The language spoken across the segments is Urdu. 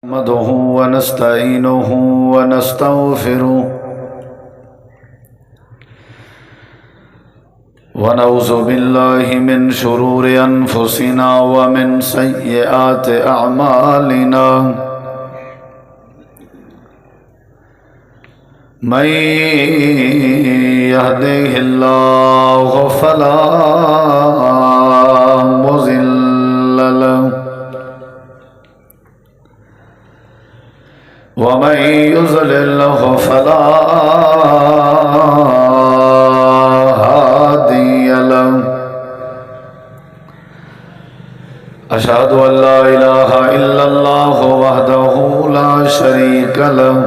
نحمده ونستعينه ونستغفره ونعوذ بالله من شرور أنفسنا ومن سيئات أعمالنا من يهده الله فلا مضل له ومن يضلل فلا هادي له أشهد أن لا إله إلا الله وحده لا شريك له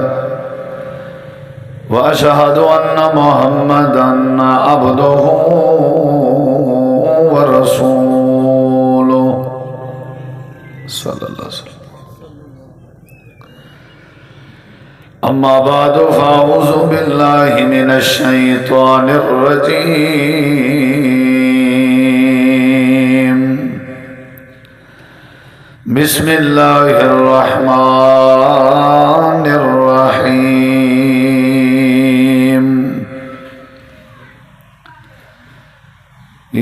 وأشهد أن محمدًا عبده ورسوله صلى الله عليه وسلم. أما بعد فأعوذ بالله من الشيطان الرجيم. بسم الله الرحمن الرحيم.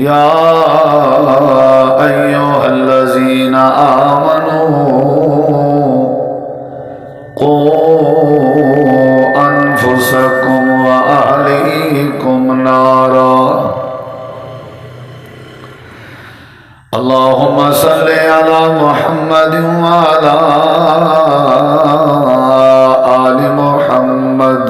يا أيها الذين آمنوا قوا أنفسكم وأهليكم نارا. اللهم صل على محمد وعلى آل محمد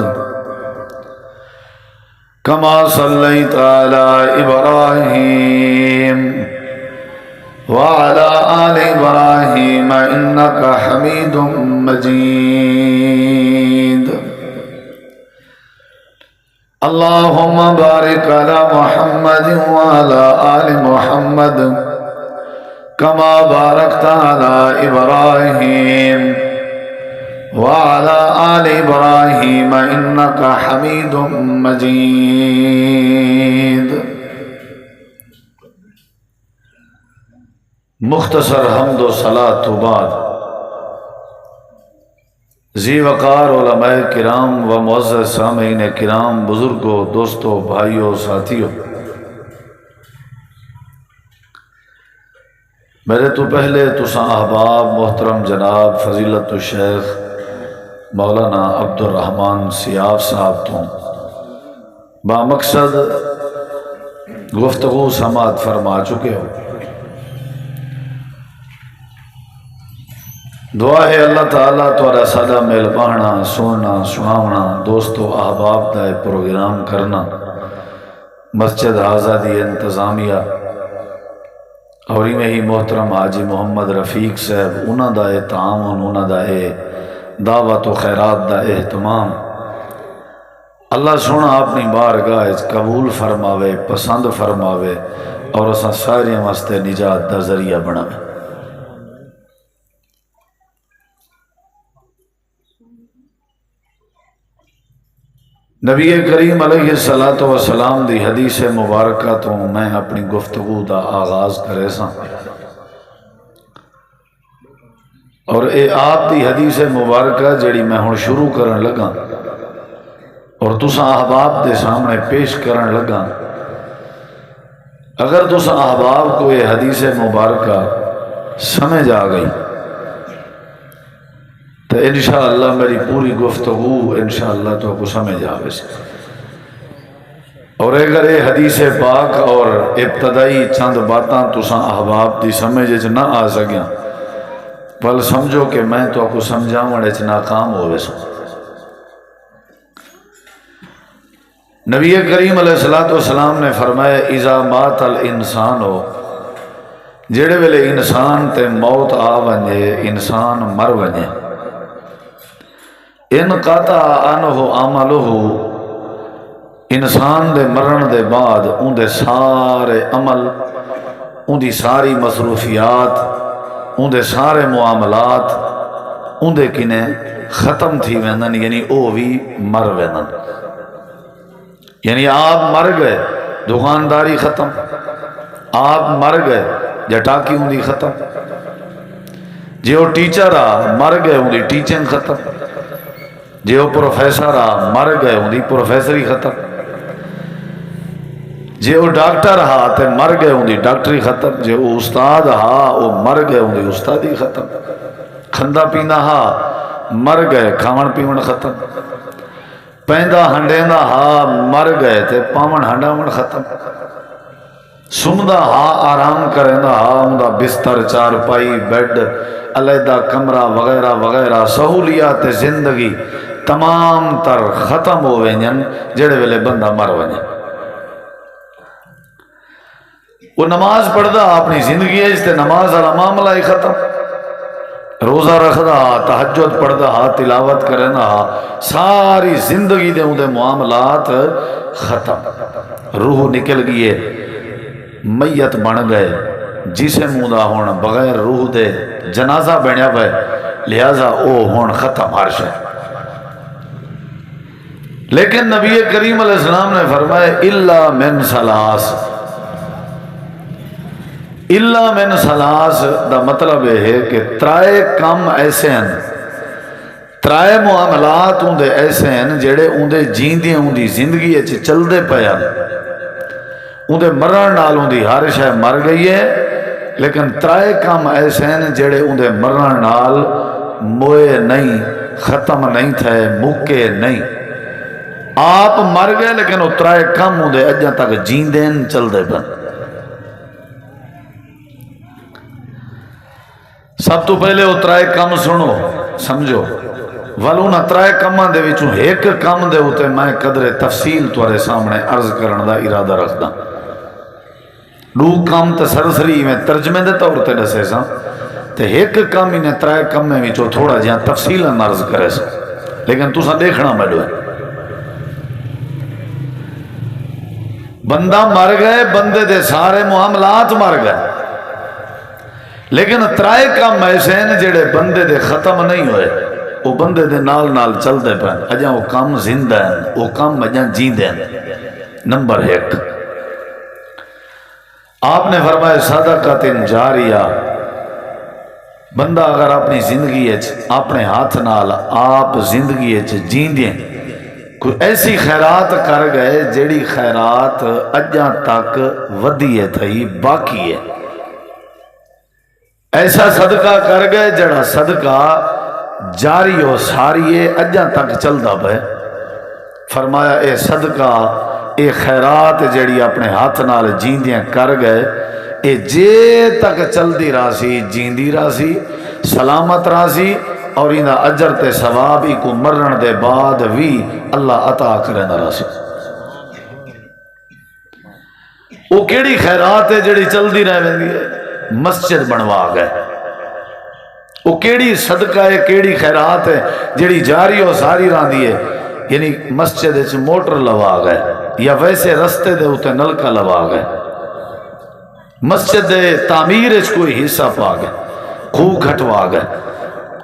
كما صليت على إبراهيم وعلى آل إبراهيم إنك حميد مجيد. اللهم بارك على محمد وعلى آل محمد كما باركت على إبراهيم وعلى آل إبراهيم إنك حميد مجيد. مختصر حمد و صلاۃ تو بعد ذی وقار علماء کرام و معزز سامعین کرام، بزرگوں، دوستوں، بھائیوں، ساتھیوں، میرے تو پہلے تساں احباب محترم جناب فضیلت الشیخ مولانا عبدالرحمن سیاف صاحب تو با مقصد گفتگو سماعت فرما چکے ہو. دعا ہے اللہ تعالیٰ تھوڑا سادہ میل بہنا، سونا، سہاونا، دوستو احباب دا پروگرام کرنا، مسجد آزادی انتظامیہ اور میں ہی محترم حاجی محمد رفیق صاحب انہاں دا تعاون، انہاں دا دعوت و خیرات دا اہتمام اللہ سونا اپنی بارگاہ قبول فرماوے، پسند فرماوے اور اساں سارے واسطے نجات دا ذریعہ بناوے. نبی کریم علیہ السلام دی حدیث مبارکہ تو میں اپنی گفتگو دا آغاز کرے سا، اور اے آپ دی حدیث مبارکہ جڑی میں ہن شروع کرن لگا اور تساں احباب دے سامنے پیش کرن لگا. اگر تساں احباب کو یہ حدیث مبارکہ سمجھ آ گئی تو انشاءاللہ میری پوری گفتگو انشاءاللہ تو کو سمجھ آوے سے. اور اگر یہ حدیث پاک اور ابتدائی چند باتاں تساں احباب دی سمجھ نہ آ سکیاں پل سمجھو کہ میں تو کو سمجھاوڑ ناکام ہوئے سا. نبی کریم علیہ السلام نے فرمایا اذا مات الانسان ہو، جڑے ویلے انسان تے موت آ ونجے، انسان مر ونجے، انقطع عنہ عملہ، انسان دے مرن دے بعد ان دے سارے عمل، ان دی ساری مصروفیات، ان دے سارے معاملات ان دے کنے ختم تھی ویندن، یعنی او بھی مر ویندن. یعنی آپ مر گئے دکانداری ختم، آپ مر گئے جٹاکی ہوندی ختم، جے وہ ٹیچر آ مر گئے ان دی ٹیچنگ ختم، جے وہ پروفیسر آ مر گئے ان دی پروفیسری ختم، جے وہ ڈاکٹر ہا تے مر گئے ان دی ڈاکٹری ختم، جے وہ استاد ہا وہ مر گئے ان دی استادی ختم، کھندا پینا ہا مر گئے کھاون پیون ختم، پیندا ہنڈیندا ہا مر گئے تے پاون ہنڈاون ختم، سمدا ہا آرام کریندا ہا اوندا بستر چارپائی بیڈ علیحدہ کمرہ وغیرہ وغیرہ سہولیات زندگی تمام تر ختم ہو وینجن جڑے ویلے بندہ مر ونجے۔ وہ نماز پڑھدا اپنی زندگی ہے تے نماز والا معاملہ ہی ختم، روزہ رکھدا تہجد پڑھدا تلاوت کرنا ساری زندگی دے اندے معاملات ختم، روح نکل گئی ہے میت بن گئے جسم دا ہون بغیر روح دے جنازہ بنیا پے، لہذا او ہون ختم ہر شے۔ لیکن نبی کریم علیہ السلام نے فرمایا الا من ثلاث، الا من ثلاث دا مطلب ہے کہ ترائے کم ایسے ہیں، ترائے معاملات اندے ایسے ہیں جڑے اندے جیندے اندی زندگی اچ چل دے پے ہیں، اندے مرن نال اندی ہر شے مر گئی ہے، لیکن ترائے کم ایسے ہیں جڑے اندے مرن نال موئے نہیں، ختم نہیں تھے، مکے نہیں، آپ مر گئے لیکن وہ ترائے کم اندے اجاں تک جیندے چل دے پے۔ سب تو پہلے وہ ترائے کم سنو سمجھو، ولو نہ ترائے کماں دے وچوں ایک کم دے ہوتے میں قدر تفصیل تورے سامنے عرض کرن دا ارادہ رکھدا، دو کم تے سرسری میں ترجمے دے طور تے دسے سا تے ایک کم انہیں ترائے کم میں وچوں تھوڑا جہاں تفصیل عرض کرے سا، لیکن تساں دیکھنا میڈو ہے بندہ مر گئے، بندے دے سارے معاملات مر گئے، لیکن ترائے کام ایسے ہیں جڑے بندے دے ختم نہیں ہوئے، وہ بندے دے نال نال چل دے پہن، اجاں وہ کام زندہ ہیں، وہ کام اجاں جیندے ہیں۔ نمبر ایک، آپ نے فرمایا صدقۃ جاریہ، بندہ اگر اپنی زندگی اپنے ہاتھ نال آپ زندگی جیندے کوئی ایسی خیرات کر گئے جڑی خیرات اجاں تک ودی ہے تھی باقی ہے، ایسا صدقہ کر گئے جڑا صدقہ جاری ہو ساری ہے اجاں تک چلدا پے، فرمایا اے صدقہ اے خیرات جڑی اپنے ہاتھ نال جیندیاں کر گئے اے جے تک چلدی راسی جیندی راسی سلامت راسی، اور انہا اجر تے ثوابی کو مرن دے بعد بھی اللہ عطا کرنا راسی۔ وہ کیڑی خیرات ہے جڑی چلدی رہ ویندی ہے؟ مسجد بنوا گئے، وہ کیڑی صدقہ ہے کیڑی خیرات ہے جڑی جاری ہو ساری راندی ہے؟ یعنی مسجد اچ موٹر لوا گئے یا ویسے رستے دے اوتے نلکا لوا گئے، مسجد دے تعمیر اچ کوئی حصہ پا گئے، خوہ کھٹوا گئے،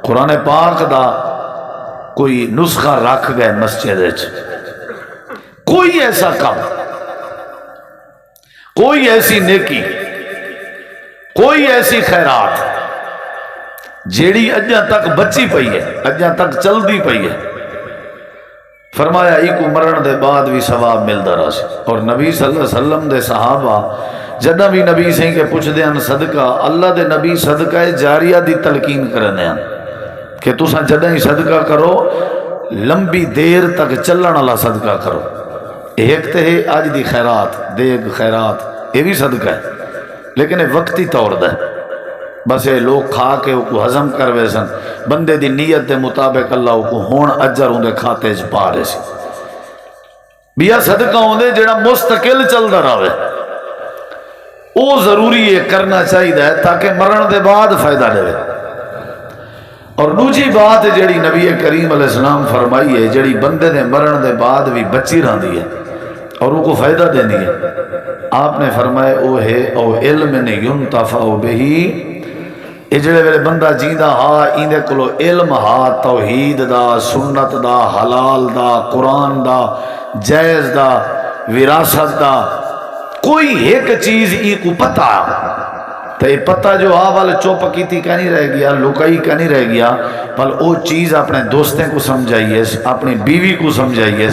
قرآن پاک دا کوئی نسخہ رکھ گئے مسجد اچ، کوئی ایسا کام، کوئی ایسی نیکی، کوئی ایسی خیرات جیڑی اجاں تک بچی پئی ہے، اجاں تک چل دی پئی ہے، فرمایا ایکو مرن دے بعد بھی ثواب ملدا رہا سی۔ اور نبی صلی اللہ علیہ وسلم دے صحابہ جدہ بھی نبی سے کہ پوچھ دے ہیں صدقہ، اللہ دے نبی صدقہ جاریہ دی تلقین کرنے ہیں کہ تساں جدہ ہی صدقہ کرو لمبی دیر تک چلن والا صدقہ کرو، ایک تے ہے آج دی خیرات دیگ خیرات یہ بھی صدقہ ہے، لیکن یہ وقتی طور دا ہے، بس یہ لوگ کھا کے کو ہضم کروے سن، بندے دی نیت دے مطابق اللہ کو ہون اجر اندے کھاتے چ پا رہے سی۔ بیا صدقہ ہوندے جڑا مستقل چلدا رہے، او ضروری ہے کرنا چاہیے تاکہ مرن دے بعد فائدہ دے۔ اور دوسری بات جڑی نبی کریم علیہ السلام فرمائی ہے جڑی بندے دے مرن دے بعد بھی بچی رہندی ہے اور ان کو فائدہ دینی ہے، آپ نے فرمایا او ہے او علم ینتفع بہی، یہ جڑے ویلے بندہ جیندہ ہا ایندے کلو علم ہا توحید دا، سنت دا، حلال دا، قرآن دا، جائز دا، وراثت دا، کوئی ایک چیز ای کو پتہ تو یہ پتہ جو وال چوپ کیتی کا نہیں رہ گیا، لکائی کا نہیں رہ گیا، بل وہ چیز اپنے دوستیں کو سمجھائیے، اپنی بیوی کو سمجھائیے،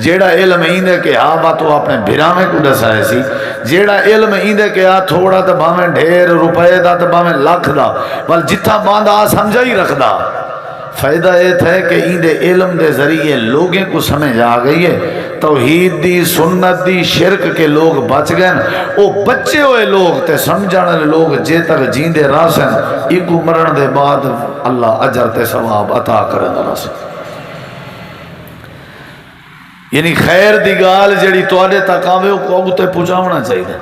جیڑا علم ایندے کہ بات وہ اپنے بھرامے کو دسائے سی، جیڑا علم ایندے کہ تھوڑا تو باویں ڈھیر روپے دا تو باویں لاکھ دا، بل جتھا باندھا سمجھا ہی رکھ دا۔ فائدہ یہ تھا کہ ایندے علم دے ذریعے لوگیں کو سمجھ آ گئی ہے، توحید دی، سنت دی، شرک کے لوگ بچ گئے، او بچے ہوئے لوگ تے سمجھانے لوگ جے تک جیندے راسن، ایکو مرن دے بعد اللہ اجر تے ثواب عطا کرن راسن۔ یعنی خیر دی گال جڑی تواڈے تک آوے کو اگتے پہنچاونا چاہیے۔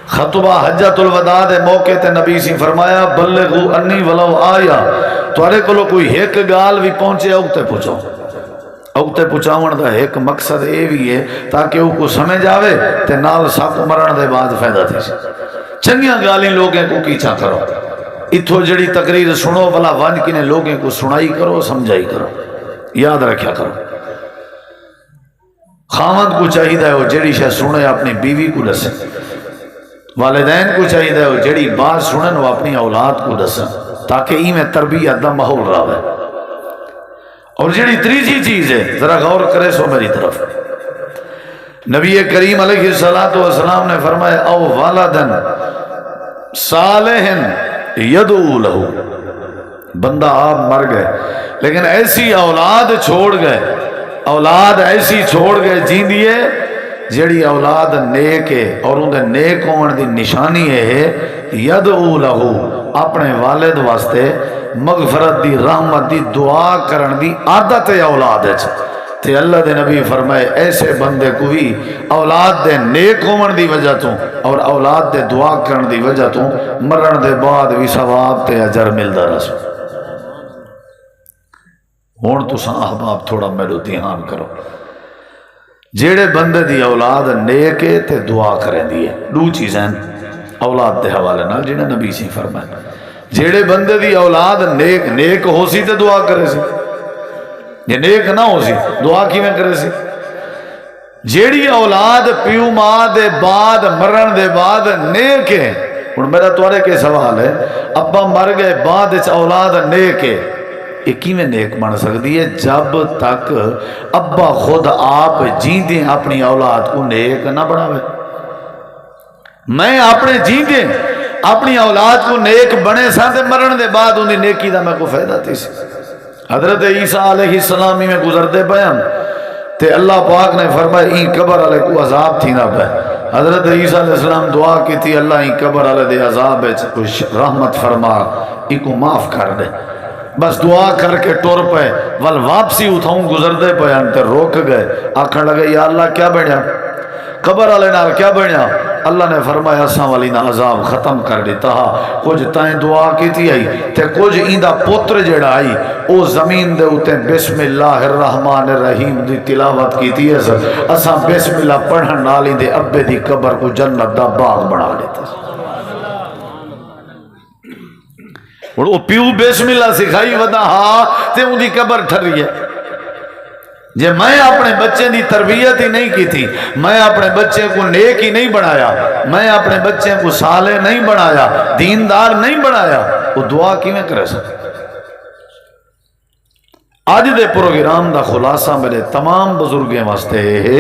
خطبہ حجۃ الوداع دے موقع تے نبی سی فرمایا بلغوا انی ولو آیا، تواڈے کولو کوئی ایک گال بھی پہنچے اگتے پہنچاؤ۔ اگتے پہنچاون دا ایک مقصد اے بھی ہے تاکہ وہ کو سمجھ آوے تے نال ساکو مرن دے بعد فائدہ تھی سی۔ چنگیاں گالیں لوگیں کو کیچھا کرو، اتھو جڑی تقریر سنو بلا ون کنے لوگیں کو سنائی کرو، سمجھائی کرو، یاد رکھیا کرو۔ خاوند کو چاہیے وہ جڑی شے سنے اپنی بیوی کو دسے، والدین کو چاہیے وہ جڑی بات سنن وہ اپنی اولاد کو دسن، تاکہ ای میں تربیت دا ماحول رہے۔ اور جڑی تیسری چیز ہے ذرا غور کرے سو میری طرف، نبی کریم علیہ السلام نے فرمایا او والدن صالح یدعو لہو، بندہ آپ مر گئے لیکن ایسی اولاد چھوڑ گئے، اولاد ایسی چھوڑ گئے جیندیے جڑی اولاد نیک ہے، اور اندھے نیک ہون دی نشانی ہے یدعو لہو، اپنے والد واسطے مغفرت دی، رحمت دی، دعا کرن دی عادت ہے اولاد ہے۔ تے اللہ دے نبی فرمائے ایسے بندے کو بھی اولاد دے نیک ہون دی وجہ تو اور اولاد دے دعا کرن دی وجہ تو مرن دے بعد بھی ثواب تے اجر ملدا رسو۔ ہون تساں احباب تھوڑا میرے دھیان کرو، جیڑے بندے دی اولاد نیک ہے تے دعا کریں دی ہے، دو چیزیں اولاد دے حوالے نال جنہیں نبی سی فرمائے، جیڑے بندے دی اولاد نیک ہو سی تے دعا کرے سی، یہ نیک نہ ہو سی دعا کی میں کرے سی۔ جیڑی اولاد پیو ماں دے بعد مرن دے بعد نیک ہے، اور میرا توارے کے سوال ہے ابا مر گئے بعد اولاد نیک ہے، یہ کیویں نیک بن سکتی ہے جب تک ابا خود آپ جیندے اپنی اولاد کو نیک نہ بناوے۔ میں اپنے جیندے اپنی اولاد کو نیک بنے سا تے مرن دے بعد انہی نیکی دا میں کو فائدہ تھی سی۔ حضرت عیسیٰ علیہ السلامی میں گزرتے بیان تے اللہ پاک نے فرمایا این قبر علیہ کو عذاب تھی نہ پہ، حضرت عیسیٰ علیہ السلام دعا کی تھی اللہ این قبر علیہ دے عذاب کچھ رحمت فرما، این کو معاف کر دے، بس دعا کر کے ٹور پہ ول واپسی اتھاؤں گزردے پہ انتے روک گئے، آکھن لگے یا اللہ کیا بڑھیا قبر علیہ نال کیا بڑھیا؟ اللہ نے فرمایا اساں والی نا عذاب ختم کر دیتا، کچھ تائیں دعا کی تھی آئی تے کچھ ایندہ پتر جڑا آئی او زمین دے اتے بسم اللہ الرحمن الرحیم دی تلاوت کی تھی ہے سر، اساں بسم اللہ پڑھن نالی دے ابے دی قبر کو جنت دا باغ بنا لیتا۔ اور وہ پیو بسم اللہ سکھائی ودا ہاں تے ان دی قبر ٹھری ہے۔ جے میں اپنے بچے دی تربیت ہی نہیں کی تھی، میں اپنے بچے کو نیک ہی نہیں بنایا، میں اپنے بچے کو صالح نہیں بنایا، دیندار نہیں بنایا، وہ دعا کی میں کرے سکتا۔ آج دے پروگرام دا خلاصہ میرے تمام بزرگیں واسطے ہے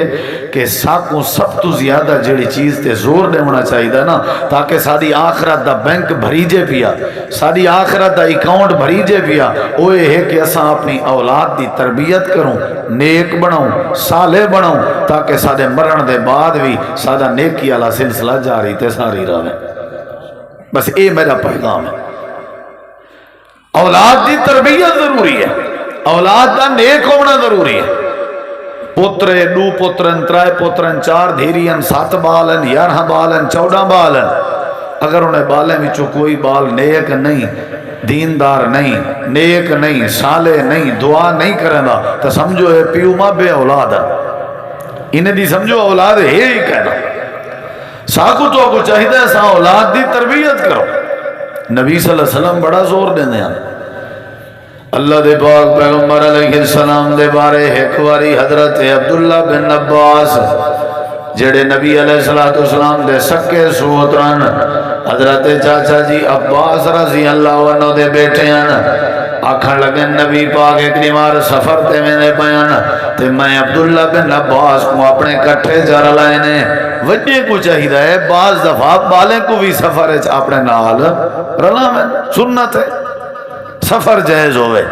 کہ ساکوں سب تو زیادہ جڑی چیز تے زور دے ہونا چاہیے نا تاکہ ساری آخرت دا بینک بھری جے پیا، ساری آخرت دا اکاؤنٹ بھری جے پیا، وہ یہ ہے کہ اساں اپنی اولاد دی تربیت کروں، نیک بناؤں، صالح بناؤں، تاکہ سارے مرن دے بعد بھی سارا نیکی والا سلسلہ جاری تے ساری رہے۔ بس اے میرا پیغام ہے، اولاد دی تربیت ضروری ہے، اولاد دا نیک ہونا ضروری ہے۔ پترے دو پترن ترائے پترن چار دھیرین 7 بالن 11 بالن 14 بالن، اگر انہیں بالیں وچوں کوئی بال نیک نہیں، دیندار نہیں، نیک نہیں، صالح نہیں، دعا نہیں کرنا تو سمجھو اے پیو ماں بے اولاد ہے، انہیں دی سمجھو اولاد ہے ہی کہنا۔ ساکو تو کو چاہیے سا اولاد دی تربیت کرو۔ نبی صلی اللہ علیہ وسلم بڑا زور دینے ہیں، اللہ دے پاک پیغمبر علیہ السلام دے بارے ایک واری حضرت عبداللہ بن عباس جڑے نبی علیہ السلام دے سکے سوترن حضرت چاچا جی عباس رضی اللہ عنہ دے بیٹے ہیں آکھن لگن نبی پاک ایک نیوار سفر تے میں بیان تے میں عبداللہ بن عباس کو اپنے کٹھے جر لائنے وجہ کو چاہیے ہے بعض دفعہ بالیں کو بھی سفر ہے اپنے نال رلا میں سنت ہے سفر جائز ہوئے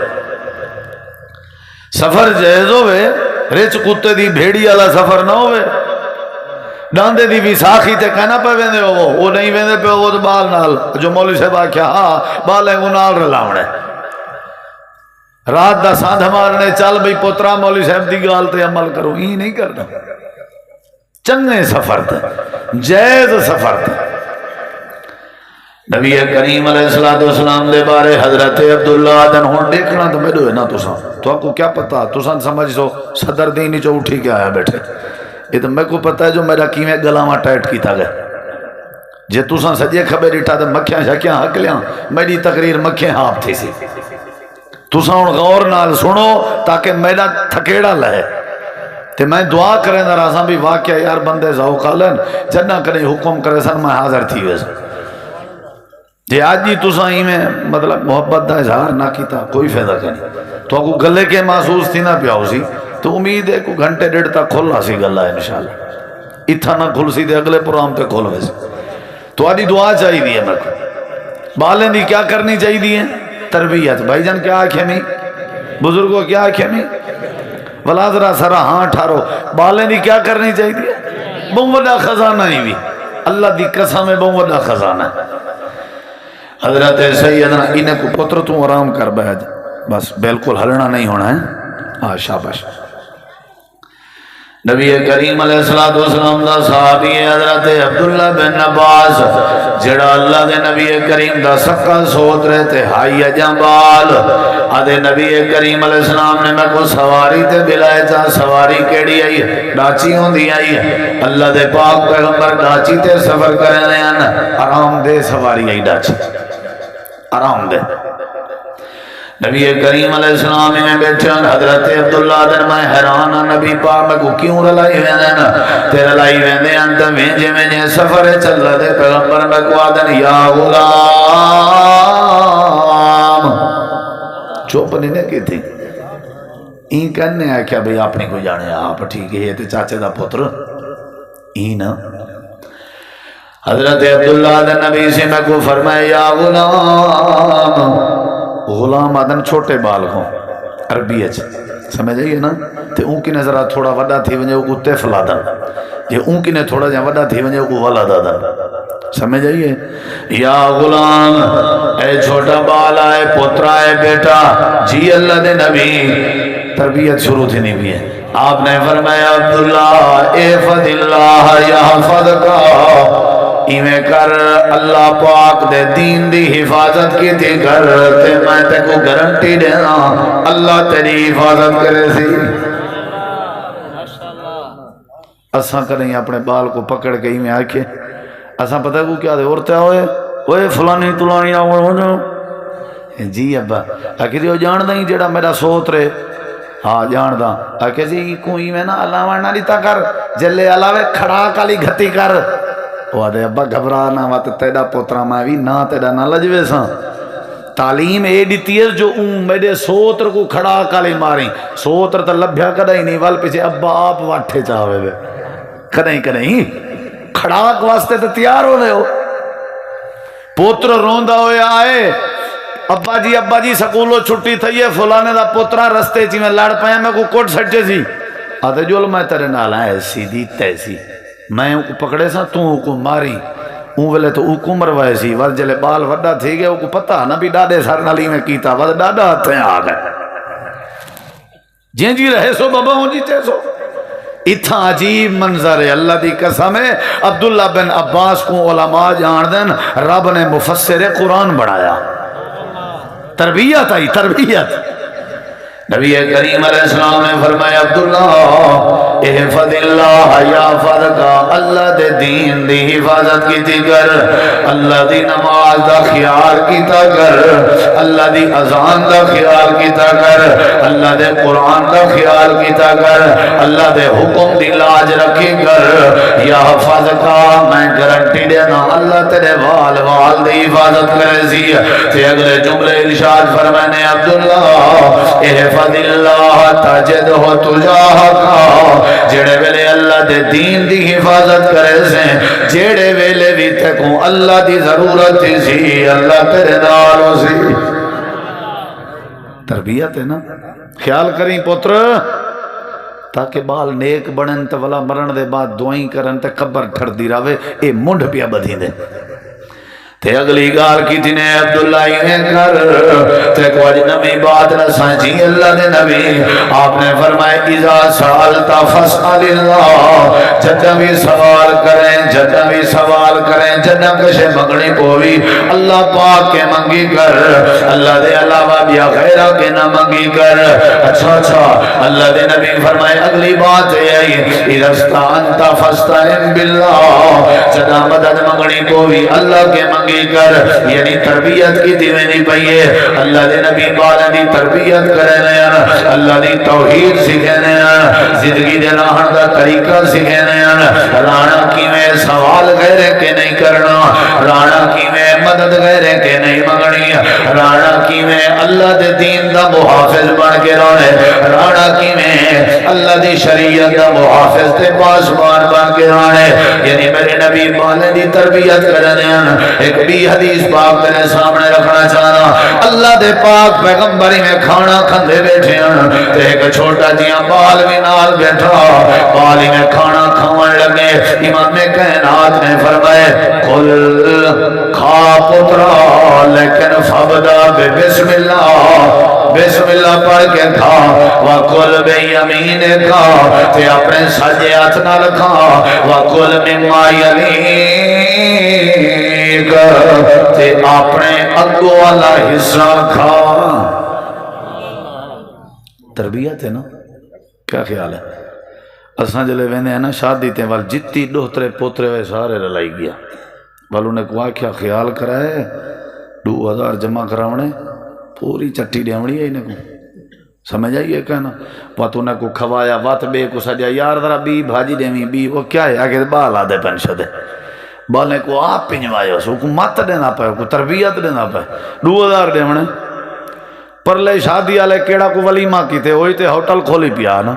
سفر جائز ہوئے رچ کتے دی بھیڑی والا سفر نہ ہوئے ڈاندے دی بھی ساکھی تے کہنا پہ ویندے ہو وہ نہیں ویندے پہ وہ تو بال نال جو مولوی صاحب آکھیا ہاں بالیں کو نال رلاونے رات دا ساندھ مارنے چل بھئی پترا مولوی صاحب دی گال تے عمل کرو ہی نہیں کرنا چنگے سفر تے جائز سفر تے نبی کریم علیہ السلام دے بارے حضرت عبداللہ دن ہون دیکھنا تو میرے نا تو آپ کو کیا پتا تو سمجھ سو صدر دینی چو اٹھی کے آیا بیٹھے یہ تو میں کو پتا ہے جو میرا کیویں گلاواں ٹائٹ کیتا گیا جے تساں سجے کھبے ڈٹھا تے مکھیاں شکیاں ہکلیاں میری تقریر مکھیں ہاپ تھی سی تساں ہن غور نال سنو تاکہ میرا تھکیڑا لہے تے میں دعا کریں دا رازاں بھی واقعہ یار بندے ذوق لین جنہ کرے حکم کرے سن میں حاضر تھی ویسے جی آج جی تساں ہی میں مطلب محبت دا اظہار نہ کیتا کوئی فائدہ نہیں تو کو گلے کے محسوس تھی نہ پیاؤ سی تو امید ہے کو گھنٹے ڈیڑھ تک کھلا سی گلا ہے انشاءاللہ اتھا نہ کھل سی دے اگلے پروگرام تے کھول ویسے تو آدھی دعا چاہیے دی ہے میں کو بالیں دی کیا کرنی چاہیے دی ہے تربیت بھائی جان کیا آکھے میں بزرگوں کیا آکھے میں ولادرہ سرا ہاں ٹھارو بالیں دی کیا کرنی چاہیے دی ہے بہت بڑا خزانہ ہی بھی اللہ دی قسم ہے بہت بڑا خزانہ ہے حضرت سیدنا انہیں کو پتر تو آرام کر بیج بس بالکل ہلنا نہیں ہونا ہے شاباش نبی کریم علیہ السلام دا صحابی حضرت عبداللہ بن عباس جڑا اللہ دے نبی کریم دا سکا سوت رہے تھے ہائی جنبال آدھے نبی کریم علیہ السلام نے میں کو سواری تے بلائے چاہ سواری کیڑی آئی ہے ڈاچی ہوں دی آئی ہے اللہ دے پاک پیغمبر ڈاچی تے سفر کرنے ہیں آرام دے سواری آئی ڈاچی آرام دے نبی کریم علیہ السلام میں بیٹھے ہیں حضرت عبداللہ دن میں حیران نبی پاک میں کو کیوں رلائی ویندے نا تے رلائی ویندے ہیں تو وینجے سفر چل دے پیغمبر میں کو آدن یا غلام چوپ نہیں کی تھی این کہنے ہے کیا بھئی آپ نے کو جانے آپ ٹھیک ہے تے چاچے دا پتر این حضرت عبداللہ دن نبی سے میں کو فرمائے یا غلام غلام آدن چھوٹے بال کو عربی اچھ سمجھ آئیے نا تے اون کی نظرہ تھوڑا وڈا تھی ونجے کو تیفل آدن یہ اون کی نے تھوڑا جا وڈا تھی ونجے کو ولد آدن سمجھ آئیے یا غلام اے چھوٹا بال آئے پترہ اے بیٹا جی اللہ دے نبی تربیت شروع تھی نہیں بھی ہے آپ نے فرمایا عبداللہ احفظ اللہ یحفظکا ایمیں کر اللہ پاک دے دین دی حفاظت کی تھی کر تے میں تے کو گارنٹی دینا اللہ تیری حفاظت کرے سی اساں کریں اپنے بال کو پکڑ کے ایمیں آکے اساں پتہ کو کیا دے اورتے ہوئے اوے فلانی تلانی نہ جی ابا آکے جی وہ جان دیں جڑا میرا سوت رہے ہاں جان دا آکے جی کوئی میں نا علاوہ نہ لیتا کر جلے علاوہ کھڑا کالی گھتی کر وہ آدھے ابا گھبرانا وات تیڑا پوترا میں بھی نہ تیڑا نہ لجوے ساں تعلیم اے دیتی ہے جو میرے سوتر کو کھڑا کالی ماریں سوتر تا لبھیا کدائی نہیں وال پیچھے ابا آپ واٹھے چاہوے دے کدائی کھڑاک واسطے تا تیار ہو دے ہو پوتر روندہ ہوئے آئے ابا جی سکولو چھٹی تھئی ہے فلانے دا پوترا رستے چی میں لڑ پایا میں کو کوٹ سٹے سی آدھے جول میں تیرے نالا ایسی دی تیسی میں ان کو پکڑے سا تو ان کو ماری اون ویلے تو ان کو مروائے سی ور جلے بال وڈا تھی گئے ان کو پتہ نہ بھی ڈاڈے سر نالی میں کیتا ور ڈاڈا ہتھیں آ گئے جن جی رہے سو بابا ہوں جی تے سو اتھا عجیب منظر ہے اللہ دی قسم ہے عبداللہ بن عباس کو علماء جان دین رب نے مفسر قرآن بڑھایا تربیت آئی تربیت نبی کریم علیہ السلام نے فرمایا عبداللہ احفظ اللہ یحفظکا اللہ دے دین دی حفاظت کی تھی کر اللہ دی نماز دا خیال کیتا کر اللہ دی اذان دا خیال کیتا کر اللہ دے قرآن دا خیال کیتا کر اللہ دے حکم دی لاج رکھی کر یا حفظ کا میں گارنٹی دینا اللہ تیرے وال وال دی حفاظت کرے سی تے اگلے جملے ارشاد فرمانے عبداللہ احفظ اللہ تجدہ تجاہک جڑے ویلے اللہ دے دین دی حفاظت کرے سے جڑے ویلے بھی تکوں اللہ دی ضرورت سی اللہ تیرے نالوں سی تربیت ہے نا خیال کریں پتر تاکہ بال نیک بنن تے ولا مرن دے بعد دعائیں کرن تے قبر ٹھر دی راوے اے منڈ پیا بدھی دے تے اگلی گال کی تھی نے عبداللہ انہیں کر تے کو آج نبی بات رسائیں جی اللہ دے نبی آپ نے فرمائے اذا سالتا فاسأل اللہ جدہ بھی سوال کریں جدہ کشے مگنی پوی اللہ پاک کے منگی کر اللہ دے علاوہ بیا غیرہ کے نہ منگی کر اچھا اللہ دے نبی فرمائے اگلی بات ہے اذا استعنتا فاستعن باللہ جدہ مدد مگنی پوی اللہ کے منگی کر یعنی تربیت کی دیوینی پہیے اللہ دے نبی بالا دی تربیت کرنے ہیں اللہ دی توحید سکھنے ہیں زندگی دے راہن دا طریقہ سکھنے ہیں رانا کی میں سوال غیرے کے نہیں کرنا رانا کی میں مدد غیرے کے نہیں مگنی رانا کی میں اللہ دے دین دا محافظ بن کے رونے رانا کی میں اللہ دی شریعت دا محافظ تے پاسبان بن کے رونے یعنی میرے نبی بالا دی تربیت کرنے ہیں ایک بھی حدیث پاک تیرے سامنے رکھنا چاہنا اللہ دے پاک پیغمبری میں کھانا کھندے بیٹھے ہیں تے ایک چھوٹا جیاں بال بھی نال بیٹھا بالی میں کھانا کھاون لگے امام کائنات نے فرمائے قل کھا پترا لیکن فبدا بسم اللہ پڑھ کے کھا وَقُلْ بِيَمِينِ کھا تے اپنے سجے ہاتھ نال کھا وَقُلْ مِمَّا يَلِيكَ تے اپنے اگو والا حصہ کھا تربیت ہے نا کیا خیال ہے اساں جلے ویندے ہیں نا شادی تے وال جتی ڈوترے پوترے وے سارے رلائی گیا والوں نے کہا کیا خیال کرائے 2000 جمع کراونے پوری چٹی ڈیوڑی ہے انہیں کو سمجھ آئیے کہنا وات انہیں کو کھوایا وات بے کو سجا یار ذرا بی بھاجی ڈیویں بی وہ کیا ہے آگے بال آدھے پنشدے بالنے کو آپ پنجوائے اس کو مت دینا پائے کو تربیت دینا پائے 2000 دیونے پر لے شادی آلے کیڑا کو ولیمہ کی تھے ہوئی تے ہوٹل کھولی پیا نا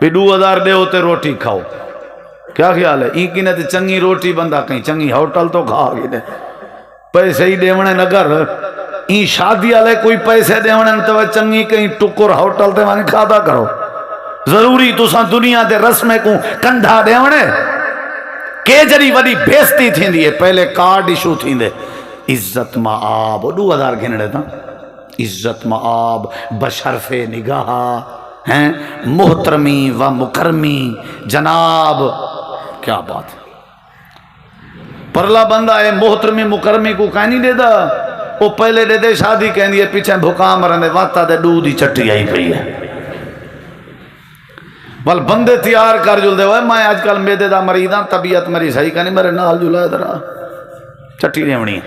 بھی 2000 دے ہوتے روٹی کھاؤ کیا خیال ہے این کی نے تے چنگی روٹی بندہ کہیں چنگی ہوٹل تو کھا گی دے پیسے ہی دیونے نگر این شادی آلے کوئی پیسے دیونے تو چنگی کہیں ٹکر ہوٹل تے وانی کھادا کرو ضروری تو ساں دنیا دے رسمے کو کندھا دیونے کہ جری وڈی بیستی تھی دیئے پہلے کارڈ ایشو تھی دے عزت معاب 2000 گھنڑے تھا عزت معاب بشرف نگاہ ہیں محترمی و مکرمی جناب کیا بات پرلا بندہ ہے محترمی مکرمی کو کہیں نہیں دے دا وہ پہلے دے دے شادی کہیں دیئے پیچھے بھکا مرنے واتا دے دو دی چٹی آئی پئی ہے بل بندے تیار کر جل دے ہوئے میں آج کل میدے دا مریداں طبیعت میری صحیح کرنی میرے نال جلائے درہ چٹی ریونی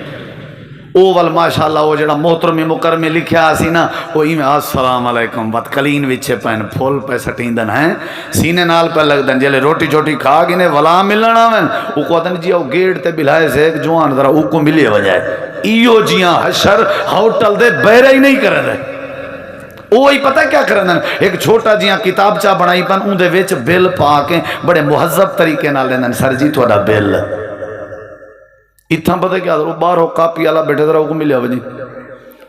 او ول ماشاءاللہ وہ جڑا محترمی مکرمی لکھیا آسی نا وہ ہی میں السلام علیکم بات کلین وچھے پہن پھول پہ سٹیندن ہیں سینے نال پہ لگ دن جلے روٹی چوٹی کھا گینے ولا ملنا میں او کو دن جی او گیٹ تے بلائے سے ایک جوان ذرا او کو ملے وجائے ایو جیاں حشر ہوٹل دے بیرے ہی نہیں کرے دے وہی پتہ کیا کرنا ایک چھوٹا جیاں کتاب چاہ بنائی پن اون دے ویچ بل پا کے بڑے مہذب طریقے نہ لینا سر جی تھوڑا بل اتھا پتہ کیا وہ باہر کاپی والا بیٹھے ذرا کو ملیا وجی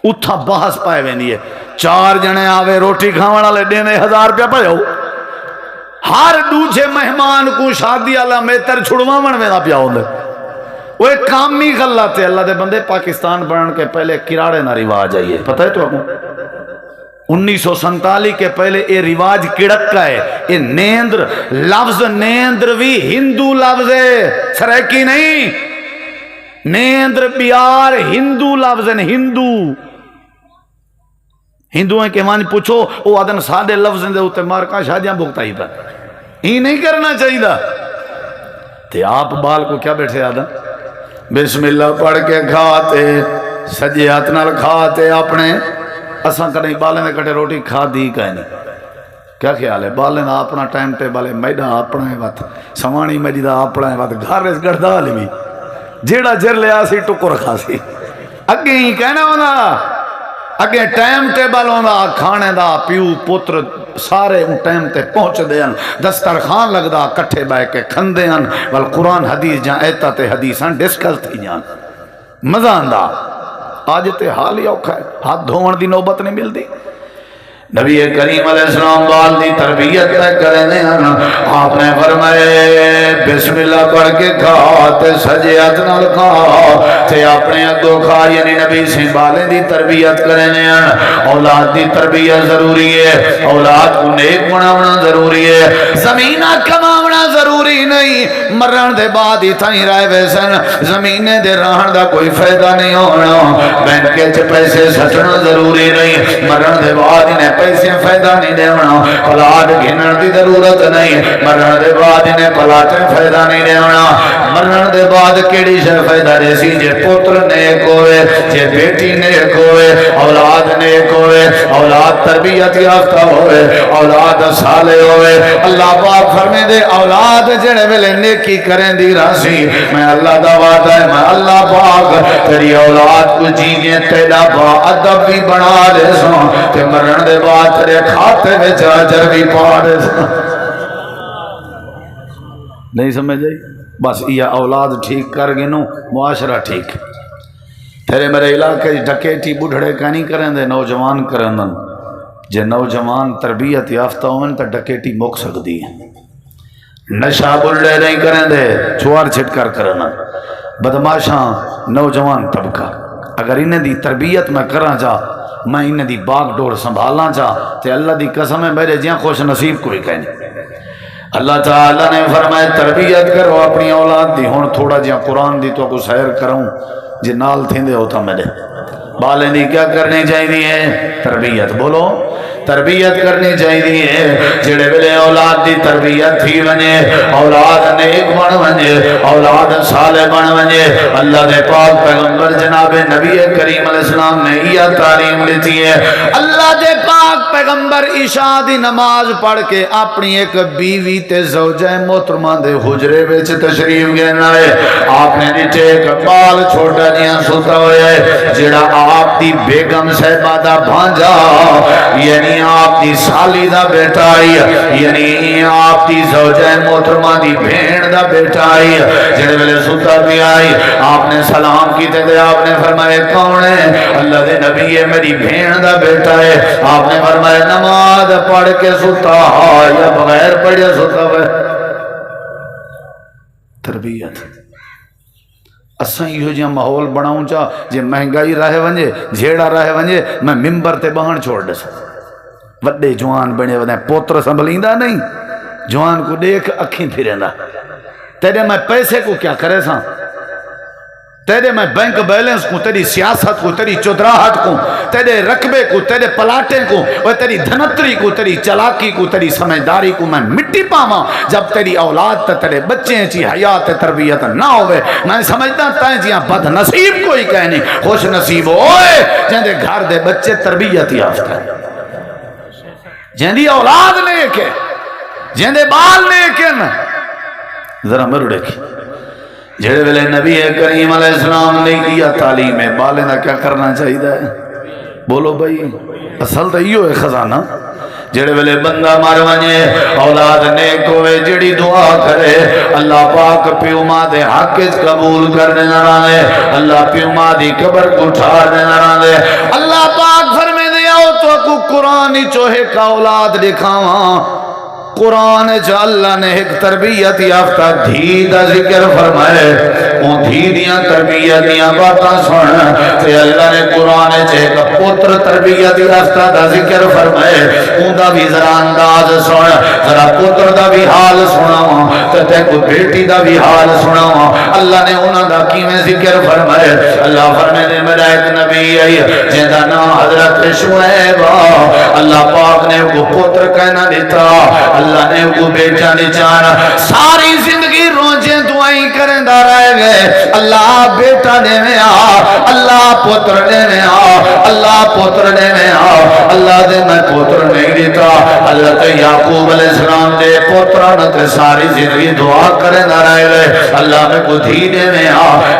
اتھا بحث پائے وینی ہے 4 جنے آوے روٹی کھاونا لے دینے 1000 روپیہ پاؤ ہر دوجے مہمان کو شادی والا میتر چھڑواون وینا پیا ہوندے وہ ایک کامی غلط ہے اللہ دے بندے پاکستان بنن کے پہلے کراڑے نہ رواج آئیے پتہ ہے تو آپ 1947 کے پہلے یہ رواج کڑک کا ہے یہ نیندر لفظ نیندر بھی ہندو لفظ ہے سریکی نہیں نیندر بیار ہندو لفظ ہے ہندو ہیں کہ مانی پوچھو وہ آدم سادے لفظ دے ہوتے مارکا شادیاں بھگتا ہی پر ہی نہیں کرنا چاہیے دا تے آپ بال کو کیا بیٹھے آدم بسم اللہ پڑھ کے کھاتے سجے ہاتھ نال کھاتے اپنے اساں کدیں بالے میں کٹے روٹی کھا دی کہیں نہیں کیا خیال ہے؟ بالے دا اپنا ٹائم ٹیبل ہے، میڈا اپنا ہے وقت، سوانی میڈی دا اپنا ہے وقت، گھر اس گڑدا لی بھی جیڑا جر لیا سی ٹکو رکھا سی اگے ہی کہنا ہونا، اگے ٹائم ٹیبل ہونا کھانے دا، پیو پتر سارے ان ٹائم تے پہنچ دے ہیں، دسترخوان لگدا کٹھے بہ کے کھندے ہیں، ول قرآن حدیث جہاں ایتا تے حدیثاں ڈسکس تھی جان مزہ آندا۔ آج تے حال ہی اوکھا ہے، ہاتھ دھوڑ دی نوبت نہیں ملتی۔ نبی کریم علیہ السلام بال دی تربیت کرنے ہیں، آپ نے فرمائے بسم اللہ پڑھ کے کھا تے سجے ہاتھ نال کھا تے اپنے اگوں کھا، یعنی نبی سے بالیں دی تربیت کرنے ہیں۔ اولاد دی تربیت ضروری ہے، اولاد کو نیک بناونا ضروری ہے، زمینہ کماونا ضروری نہیں، مرن دے بعد ہی تھائیں رائے ویسن زمینے دے رہن دا کوئی فائدہ نہیں ہونا، بینکے چ پیسے سٹنا ضروری نہیں، مرن دے بعد انہیں پیسے فائدہ نہیں دیونا، پلاٹ گھنن دی ضرورت نہیں، مرن دے بعد انہیں پلاٹیں فائدہ نہیں دیونا، مرن دے بعد کیڑی شے فائدہ دیسی جے پتر نیک ہوئے، جے بیٹی نیک ہوئے، اولاد نیک ہوئے، اولاد تربیت یافتہ ہوئے، اولاد صالح ہوئے۔ اللہ پاک فرمے دے اولاد جڑے ویلے نیکی کریں دی راسی، میں اللہ دا وعدہ ہے، میں اللہ پاک تیری اولاد کو جیگیں تیرا با ادب بھی بنا دے سو، تے مرن دے بعد تیرے کھاتے میں اجر بھی پا دے سو۔ نہیں سمجھ جائی؟ بس یہ اولاد ٹھیک کر گنو معاشرہ ٹھیک۔ تیرے میرے علاقے ڈکیٹی بڑھڑے کا نہیں کریں دے، نوجوان کریں دن، جے نوجوان تربیت یافتہ ہوئیں تو ڈکیٹی موک سکتی ہے، نشہ بڑھڑے نہیں کریں دے، چوار چھٹکر کرنا، بدماشاں نوجوان طبقہ اگر انہیں دی تربیت میں کرنا چاہ، میں انہیں دی باغ ڈور سنبھالنا چاہ، تے اللہ دی قسم ہے میرے جیاں خوش نصیب کوئی کہنے۔ اللہ تعالیٰ نے فرمائے تربیت کرو اپنی اولاد دی۔ ہون تھوڑا جیاں قرآن دی تو کو سیر کروں جی نال تھیندے ہوتا میرے بالیں دی کیا کرنی چاہیے؟ تربیت، بولو تربیت کرنی چاہیے۔ جڑے ویلے اولاد دی تربیت تھی ونجے، اولاد نیک بن ونجے، اولاد صالح بن ونجے، اللہ دے پاک پیغمبر جناب نبی کریم علیہ السلام نے یہ تعلیم دیتی ہے۔ اللہ دے پاک پیغمبر عشاء دی نماز پڑھ کے اپنی ایک بیوی تے زوجہ محترمہ دے حجرے وچ تشریف گینا ہے، آپ نے نیچے ایک بال چھوٹا جیاں ستا ہویا ہے، جڑا آپ دی بیگم صاحبہ دا بھانجا، یعنی آپ دی سالی دا بیٹا آئی، یعنی آپ دی زوجہ محترمہ دی بھین دا بیٹا آئی، جڑے ویلے ستا بھی آئی، آپ نے سلام کی تے آپ نے فرمائے کون ہے؟ اللہ دے نبی ہے، میری بھین دا بیٹا ہے۔ آپ نے فرمائے نماز پڑھ کے ستا یا بغیر پڑھے ستا ہے؟ تربیت اساں یہ جہاں ماحول بناؤں چاہ جے مہنگائی رہے ونجے، جھیڑا رہے ونجے، میں ممبر تے بہن چھوڑ دے سا وڈے جوان بنے ودیں پوتر سنبھلیندہ نہیں، جوان کو دیکھ اکھیں پھریندہ، تیرے میں پیسے کو کیا کرے سا، تیرے میں بینک بیلنس کو، تیری سیاست کو، تیری چودراہٹ کو، تیرے رقبے کو، تیرے پلاٹیں کو، اور تیری دھنتری کو، تیری چلاکی کو، تیری سمجھداری کو میں مٹی پاواں جب تیری اولاد تا تیرے بچے چی حیات تربیت نہ ہوئے۔ میں سمجھتا تائیں جیاں بد نصیب کوئی کہنی، خوش نصیب ہوئے جہاں دے گھر دے بچے تربیت یافتہ ہے، جہاں دی اولاد نیک ہے، جہاں دے بال نیک ہے۔ ذرا مرو دیکھی جڑے ویلے نبی کریم علیہ السلام نے کیا تعلیم ہے بالیں دا کیا کرنا چاہیے؟ بولو بھائی اصل تو یہ ہے خزانہ۔ جڑے ویلے بندہ مر ونجے، اولاد نیک ہوئے، جڑی دعا کرے اللہ پاک پیو ماں دے حق قبول کر دینا رانے، اللہ پیو ماں دی قبر کو ٹھار دینا رانے۔ اللہ پاک فرمے دیا تو کو قرآن چوہے کا اولاد دکھاواں، قرآن چا اللہ نے ایک تربیت یافتہ دھی دا ذکر فرمائے، اون دھی دیاں تربیت دیاں باتاں سن، تے اللہ نے قرآن چا ایک پتر تربیت یافتہ دا ذکر فرمائے، اون دا بھی ذرا انداز سن، ذرا پتر دا بھی حال سناواں، تے کو بیٹی دا بھی حال سناواں۔ اللہ نے انہاں دا کیویں ذکر فرمائے، اللہ فرمائے دے میرا ایک نبی آئی جن دا نام حضرت شعیب، اللہ پاک نے وہ پتر کہنا دیتا، اللہ نے وہ بیٹا نچانا، ساری زندگی روجیں دعائیں کریں دا رہ گئے، اللہ بیٹا دے میں اللہ پتر دے میں اللہ پتر دے میں اللہ دے میں پتر نہیں دیتا، حضرت یعقوب علیہ السلام دے پوتران تے ساری زندگی دعا کرے نہ رہے گئے اللہ میں کو دھی دے میں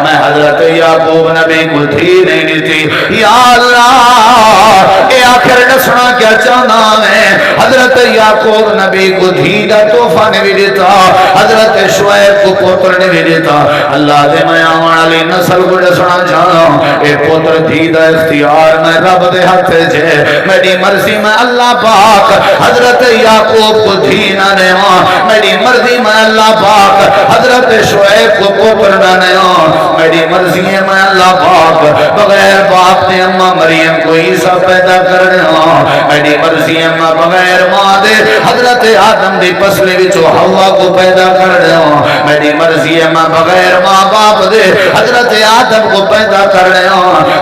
میں حضرت یعقوب نبی کو دھی نہیں دیتی یا اللہ اے آخر نسنا کیا چاہنا ہے حضرت یعقوب نبی کو دھی دا توفہ نے بھی دیتا حضرت شعیب کو پوتر نے بھی دیتا اللہ دے میں آمان علی نسل کو نسنا چاہنا اے پوتر دھی دا اختیار میں رب دے ہاتھ جے میری مرضی میں اللہ پاک حضرت یعقوب کو دھی نہ دیواں میری مرضی میں اللہ پاک حضرت شعیب کو پوتر نہ دیواں میری مرضی ہے میں اللہ پاک بغیر باپ نے اماں مریم کو عیسیٰ پیدا کرنے میری مرضی ہے میں بغیر ماں دے حضرت آدم دی پسلے وچوں حوا کو پیدا کرنے میری مرضی ہے میں بغیر ماں باپ دے حضرت آدم کو پیدا کرنے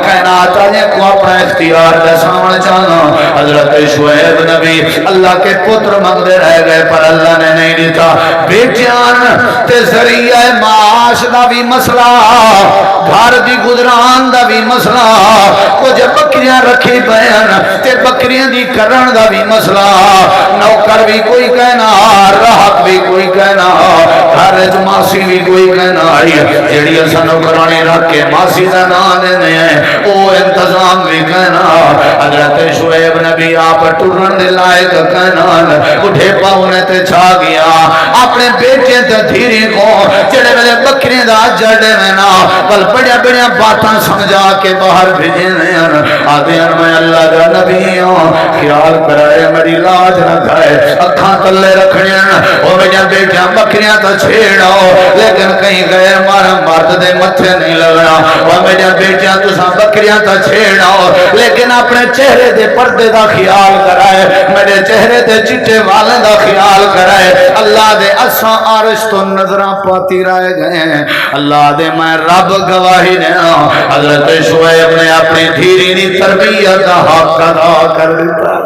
کائنات آنے کو اپنا اختیار دے سامنے چاہنا حضرت شعیب نبی اللہ کے پتر مانگتے رہ گئے پر اللہ نے نہیں دیتا بیٹیاں تے ذریعہ معاش دا بھی مسئلہ گھر دی گزران دا بھی مسئلہ کچھ بکریاں رکھی بیان تے بکریاں دی کرن دا بھی مسئلہ نوکر بھی کوئی کہنا راحت بھی کوئی کہنا گھر ماسی بھی کوئی کہنا جیڑی اسا نوکرانی رکھ کے ماسی دا نام دینے ہیں وہ انتظام بھی کہنا حضرت شعیب نبی آپ ٹرن دے لائق کہنا اٹھے پاؤنے تے چھا گیا اپنے بیٹے تے دھیری کو جڑے میں بکری دا جڑے میں نا بل بڑیا بڑیا باتاں سمجھا کے باہر بھیجے میں آدھے میں اللہ دا نبی ہوں خیال کرائے میری لاج نہ کھائے اکھاں تلے رکھنے وہ میرے بیٹیاں بکریاں تو چھیڑو لیکن کہیں غیر مارا مرد دے متھے نہیں لگنا وہ میرے بیٹیاں تو ساں بکریاں تو چھیڑو لیکن اپنے چہرے دے پردے دا خیال کرائے میرے چہرے دے چٹے والے دا خیال کرائے اللہ دے اساں عرش تو نظراں پاتی رائے گئے اللہ دے میں رب گواہی نے حضرت شعیب نے اپنی دھیری دی تربیت حق ادا کر دیتا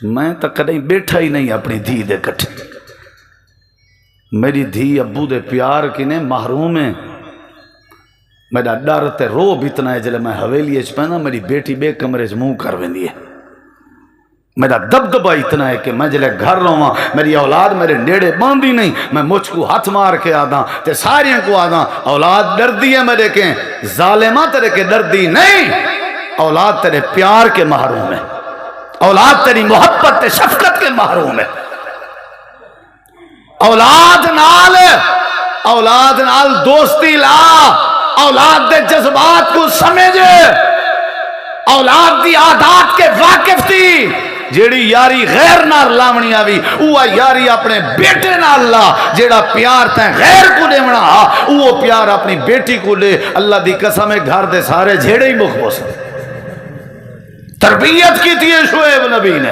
میں تو کدیں بیٹھا ہی نہیں اپنی دھی دے کٹھے میری دھی ابو دے پیار کی نے محروم ہے میرا ڈر تے روب اتنا ہے جلے میں حویلی اچ پہنا میری بیٹی بے کمرے چ منہ کر ویندی ہے میرا دبدبا اتنا ہے کہ میں جلے گھر رہا میری اولاد میرے نیڑے باندھی نہیں میں مجھ کو ہاتھ مار کے آدھا تے ساریاں کو آدھا اولاد ڈردی ہے میرے کے ظالمہ تیرے کے ڈردی نہیں اولاد تیرے پیار کے محروم ہے اولاد تیری محبت تے شفقت کے محروم ہے اولاد نال دوستی لا اولاد دے جذبات کو سمجھے اولاد دی عادات کے واقف تھی جیڑی یاری غیر نال لاونی آوی اوہ یاری اپنے بیٹے نال لا جیڑا پیار تیں غیر کو دیونا اوہ پیار اپنی بیٹی کو لے اللہ دی قسم گھر دے سارے جھیڑے ہی مخبوس تربیت کی تھی شعیب نبی نے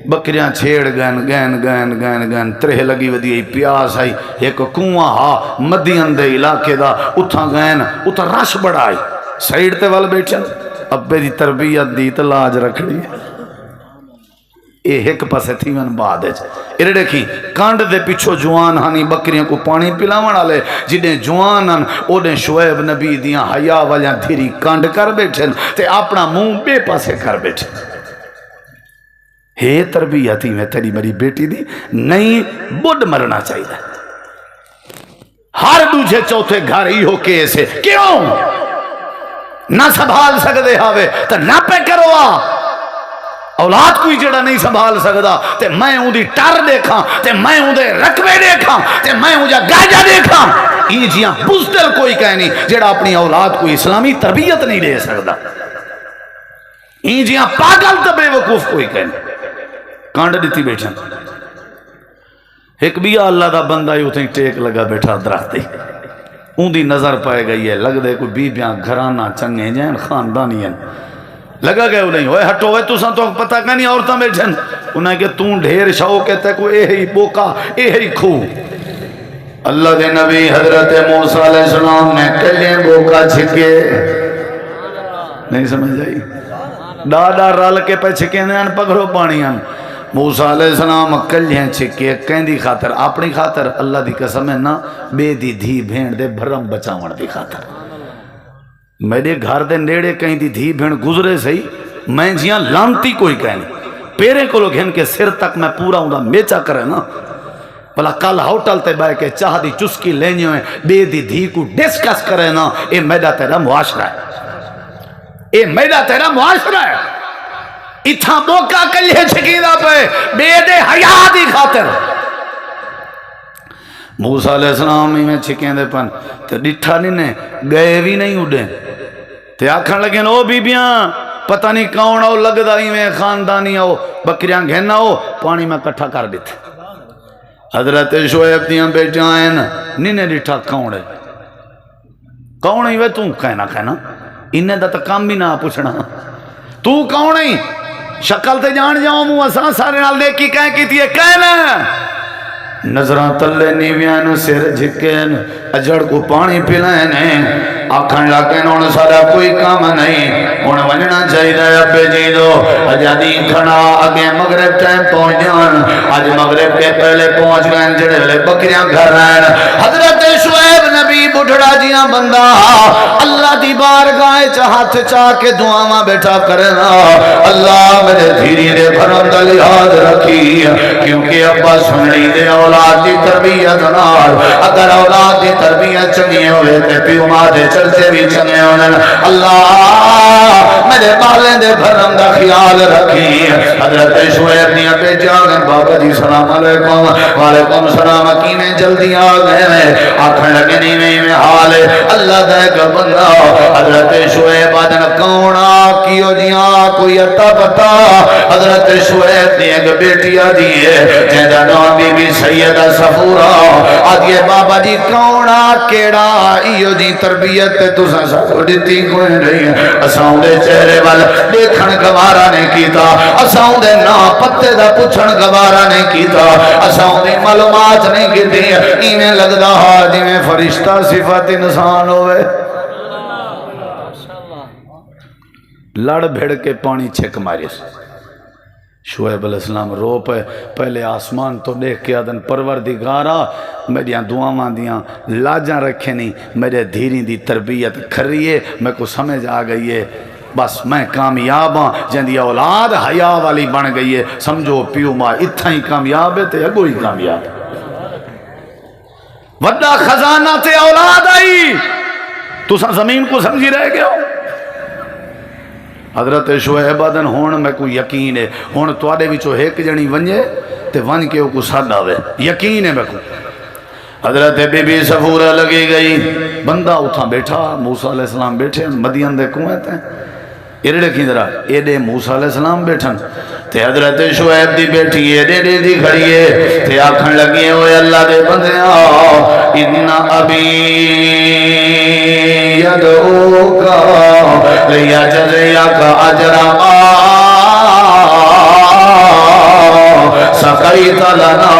بکریاں چھیڑ گین ترہ لگی ودی پیاس آئی ایک کنواں ہا مدین دے علاقے دا اتھا گین اتھا رش بڑھائی سائیڈ تے وال بیٹھن ابے دی تربیت دی تلاج رکھڑی اے ایک پاسے تھی من بعد ہے ارے دیکھی کانڈ دے پیچھو جوان ہانی بکریاں کو پانی پلاوان آلے جنہیں جوان ہن اوڈیں شعیب نبی دیاں حیاء والیاں دھیری کانڈ کر بیٹھن تے اپنا منہ بے پاسے کر بیٹھن ہے تربیتی میں تیری میری بیٹی دی نہیں بڑھ مرنا چاہیے ہر دوجھے چوتھے گھر ہی ہو کے ایسے کیوں نہ سنبھال سکتے ہاوے تو نہ پہ کرو اولاد کوئی جڑا نہیں سنبھال سکتا تے میں اون دی ٹر دیکھاں تے میں اون دے رقبے دیکھاں تے میں اون جا گاجا دیکھاں یہ جیاں بزدل کوئی کہنی جڑا اپنی اولاد کو اسلامی تربیت نہیں دے سکتا یہ جیاں پاگل تے بے وقوف کوئی کہنی کانڈ دیتی بیٹھا ایک بھی اللہ دا بندہ ہی اتنی ٹیک لگا بیٹھا درختی اون دی نظر پائے گئی ہے لگ دے کوئی بیبیاں گھرانہ چنگے جائیں خاندانی ہیں لگا گئے نہیں ہوئے ہٹو ہوئے تو سن تو پتہ نہیں عورتاں بیٹھن انہیں کہ تون ڈھیر شاو کہتے کو اے ہی بوکا اے ہی کھو اللہ کے نبی حضرت موسیٰ علیہ السلام نے کلیں بوکا چھکے نہیں سمجھ جائی ڈاڈا رال کے پہ چھکے ہیں پگڑو پانی ہیں موسیٰ علیہ السلام کلیں چھکے کہیں دی خاطر اپنی خاطر اللہ دی قسم ہے نا بے دی دھی بھین دے بھرم بچاون دی خاطر میرے گھر دے نیڑے کہیں دی دھی بھین گزرے سہی میں جیاں لانتی کوئی کہنی پیرے کو لوگ گھن کے سر تک میں پورا ہوں میچا کرے نا بلا کل ہوٹل تے بے کے چاہ دی چسکی لینیوں ہیں بے دی دھی کو ڈسکس کرے نا اے میڈا تیرا معاشرہ ہے اے میڈا تیرا معاشرہ ہے اتھا موقع کلیے چھکیدہ پہ بے دے حیاء دی خاطر موسیٰ علیہ السلام ہی میں چھکیں دے پن تے ڈٹھا نہیں نے گئے بھی نہیں اڑے تے آکھن لگے او بیبیاں پتہ نہیں کون ہو لگدا ہی میں خاندانی ہو بکریاں گھننا ہو پانی میں کٹھا کر دیتے حضرت شعیب دیاں بیٹیاں آئیں نہیں ڈٹھا کون ہی وے توں کہنا انہیں دا تا کام بھی نہ پوچھنا تو کون ہی شکل تے جان جاؤں مو اساں سارے نال دیکھی کہیں کی تھی کہنا نظران تلے نیویاں سر جھکین اجڑ کو پانی پلائیں آکھن لگن ان سارا کوئی کام نہیں ان وننا چاہیے ابے جی دو اجادی کھڑا اگے مغرب ٹائم پہنچ جان آج مغرب کے پہلے پہنچ گئے جڑے والے بکریاں گھر رہن حضرت شعیب نبی بڑھڑا جیاں بندہ اللہ دی بارگاہ چ ہاتھ چا کے دعاواں بیٹھا کرنا اللہ میرے دھیری دے بھرم دا لحاظ رکھی کیونکہ ابا سننی دے اولاد دی تربیت نال اگر اولاد دی تربیت چنگی ہوئے تے پیو ماں دے چلتے بھی چنگے ہونے اللہ میرے بالیں دے بھرم دا خیال رکھی حضرت شعیب دیا پہ جاگن بابا جی سلام علیکم وعلیکم سلام کینے جلدی آگئے آکھن لگے نہیں میں حال اللہ دے کا بندہ حضرت شعیب آدن کونا کیو جیاں کوئی اتا پتا حضرت شعیب دیا کہ بیٹی آدھی ہے جیدہ نام بی بی سیدہ صفورہ آدھیے بابا جی کونا کیڑا ایو جی تربیت تے تو سا دیتی کوئی نہیں ہے اساؤں دے چہرے وال دیکھن گوارا نہیں کیتا اساؤں دے نا پتے دا پچھن گوارا نہیں کیتا اساؤں دے معلومات نہیں کیتی ایمیں لگدا ہا جی میں فرشتہ صفت انسان ہوئے لڑ بھیڑ کے پانی چھک ماری شعیب علیہ السلام رو پہ پہلے آسمان تو دیکھ کے آدن پروردگارا میریاں دعاواں دیاں لاجاں رکھے نہیں میرے دھیری دی تربیت کھریے میں کو سمجھ آ گئی ہے بس میں کامیاب ہاں جندی اولاد حیاء والی بن گئی ہے سمجھو پیو ماں اتھا ہی کامیاب ہے تے اگو ہی کامیاب وڈا خزانہ تے اولاد آئی تو زمین کو سمجھی رہ گئے ہو حضرت شعیب آدن ہون میں کو یقین ہے ہون توڑے بھی چو ایک جنی ونجے تے ون کے کو ساتھ آوے یقین ہے میں کو حضرت بی بی صفورہ لگی گئی بندہ اتھا بیٹھا موسیٰ علیہ السلام بیٹھے مدین دے کنویں تے ایڈے کی درہ ایڈے موسیٰ علیہ السلام بیٹھن تے حضرت شعیب دی بیٹھی ایڈے دی کھڑیے تے آکھن لگیے ہوئے اللہ دے بندے اتنا ابی یدعوکا لیجزیکا اجرا سقیت لنا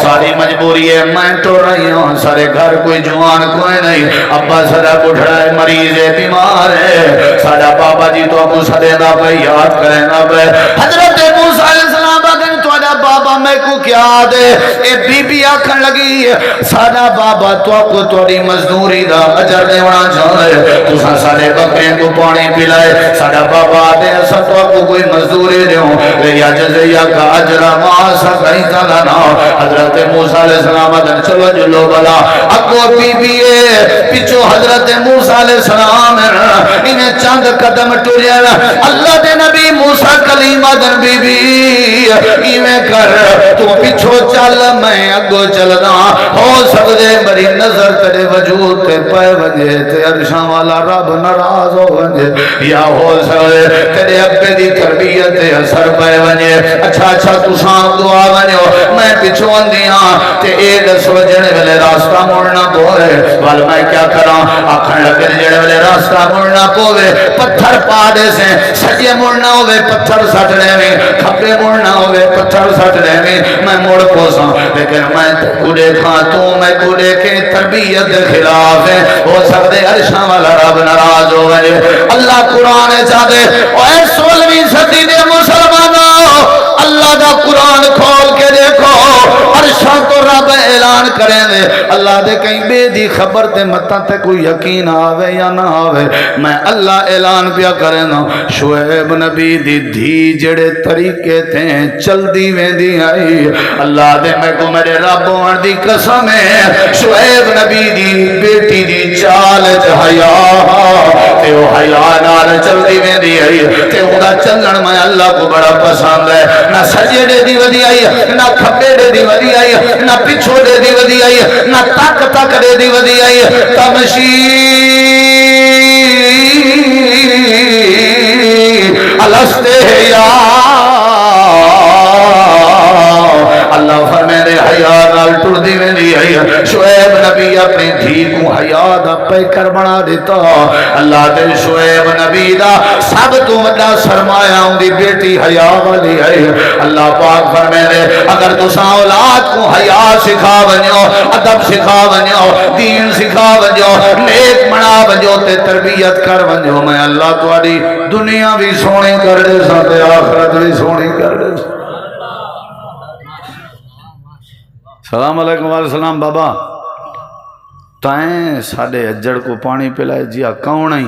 ساری مجبوری ہے میں تو رہی ہوں سارے گھر کوئی جوان کوئی نہیں ابا سارا بڑھڑا ہے مریض ہے بیمار ہے سارا بابا جی تو ابو سدینا پہ یاد کرنا پہ حضرت موسیٰ علیہ السلام اگر توڑا بابا میں کو کیا دے اے بی بی آکھن لگی سارا بابا تو کو توڑی مزدوری دا اجر دے ہونا چاہے تو سارے بکرے کو پانی پلائے سارا بابا دے ایسا تو کو کوئی مزدوری دے ہوں لیا جزیہ کا اجرہ سقیت لنا حضرت موسیٰ علیہ السلام دن چلو جلو بلا اکو بی بی پیچھو حضرت موسیٰ علیہ السلام انہیں چند قدم ٹورین اللہ دے نبی موسیٰ کلیم دن بی بی ایویں کر تو پیچھو چل میں اگو چلنا ہو سکتے بری نظر تیرے وجود تے پہ ونجے تے عرشاں والا رب ناراض ہو ونجے یا ہو سکتے تیرے ابے دی تربیت تے اثر پہ ونجے اچھا تو سام دعا بنیو میں پچھو اندیاں تے ایڈ سو جنے والے راستہ موڑنا پوے وال میں کیا کراں آکھن لگے جڑے والے راستہ موڑنا پوے پتھر پا دے سے سجے موڑنا ہوئے پتھر سٹنے میں کھپے موڑنا ہوئے پتھر سٹنے میں موڑ پوساں لیکن میں کو دیکھاں تو میں کو دیکھیں تربیت خلاف ہے ہو سکتے عرشاں والا رب ناراض ہوئے اللہ قرآن چاہتے اے 16ویں صدی دے مسلمانوں اللہ دا قرآن کھول کے دیکھو عرشاں تو رب اعلان کریں فرمائے اللہ دے کہیں بے دی خبر تے متا تے کوئی یقین آوے یا نہ آوے میں اللہ اعلان پیا کرے نا شعیب نبی دی دھی جڑے طریقے تے چل دی ویندی آئی اللہ دے میں کو میرے رب ہون دی قسم ہے شعیب نبی دی بیٹی دی چال حیا تے او حیا نال چل دی ویندی آئی تے اوندا چلن میں اللہ کو بڑا پسند ہے نہ سجدے دی ودی آئی نہ کھبے دی ودی آئی نہ پیچھے دی ودی آئی نہ تک دی ودی آئی تمشی الستے یا اللہ فرمائے دے حیا نال ٹر دی ویندی آئی شعیب نبی اپنی دھی کو حیا دا پیکر بنا دیتا اللہ دے شعیب نبی دا سب تو بڑا سرمایہ ان دی بیٹی حیا والی ہے اللہ پاک فرمائے دے اگر تساں اولاد کو حیا سکھا ونجو ادب سکھا ونجو دین سکھا ونجو نیک بنا ونجو تے تربیت کر ونجو میں اللہ تہاڈی دنیا بھی سونی کر دے سا تے آخرت بھی سونی کر دے سا سلام علیکم وعلیکم السلام بابا تائیں ساڑے اجڑ کو پانی پلائے جیا کون ہی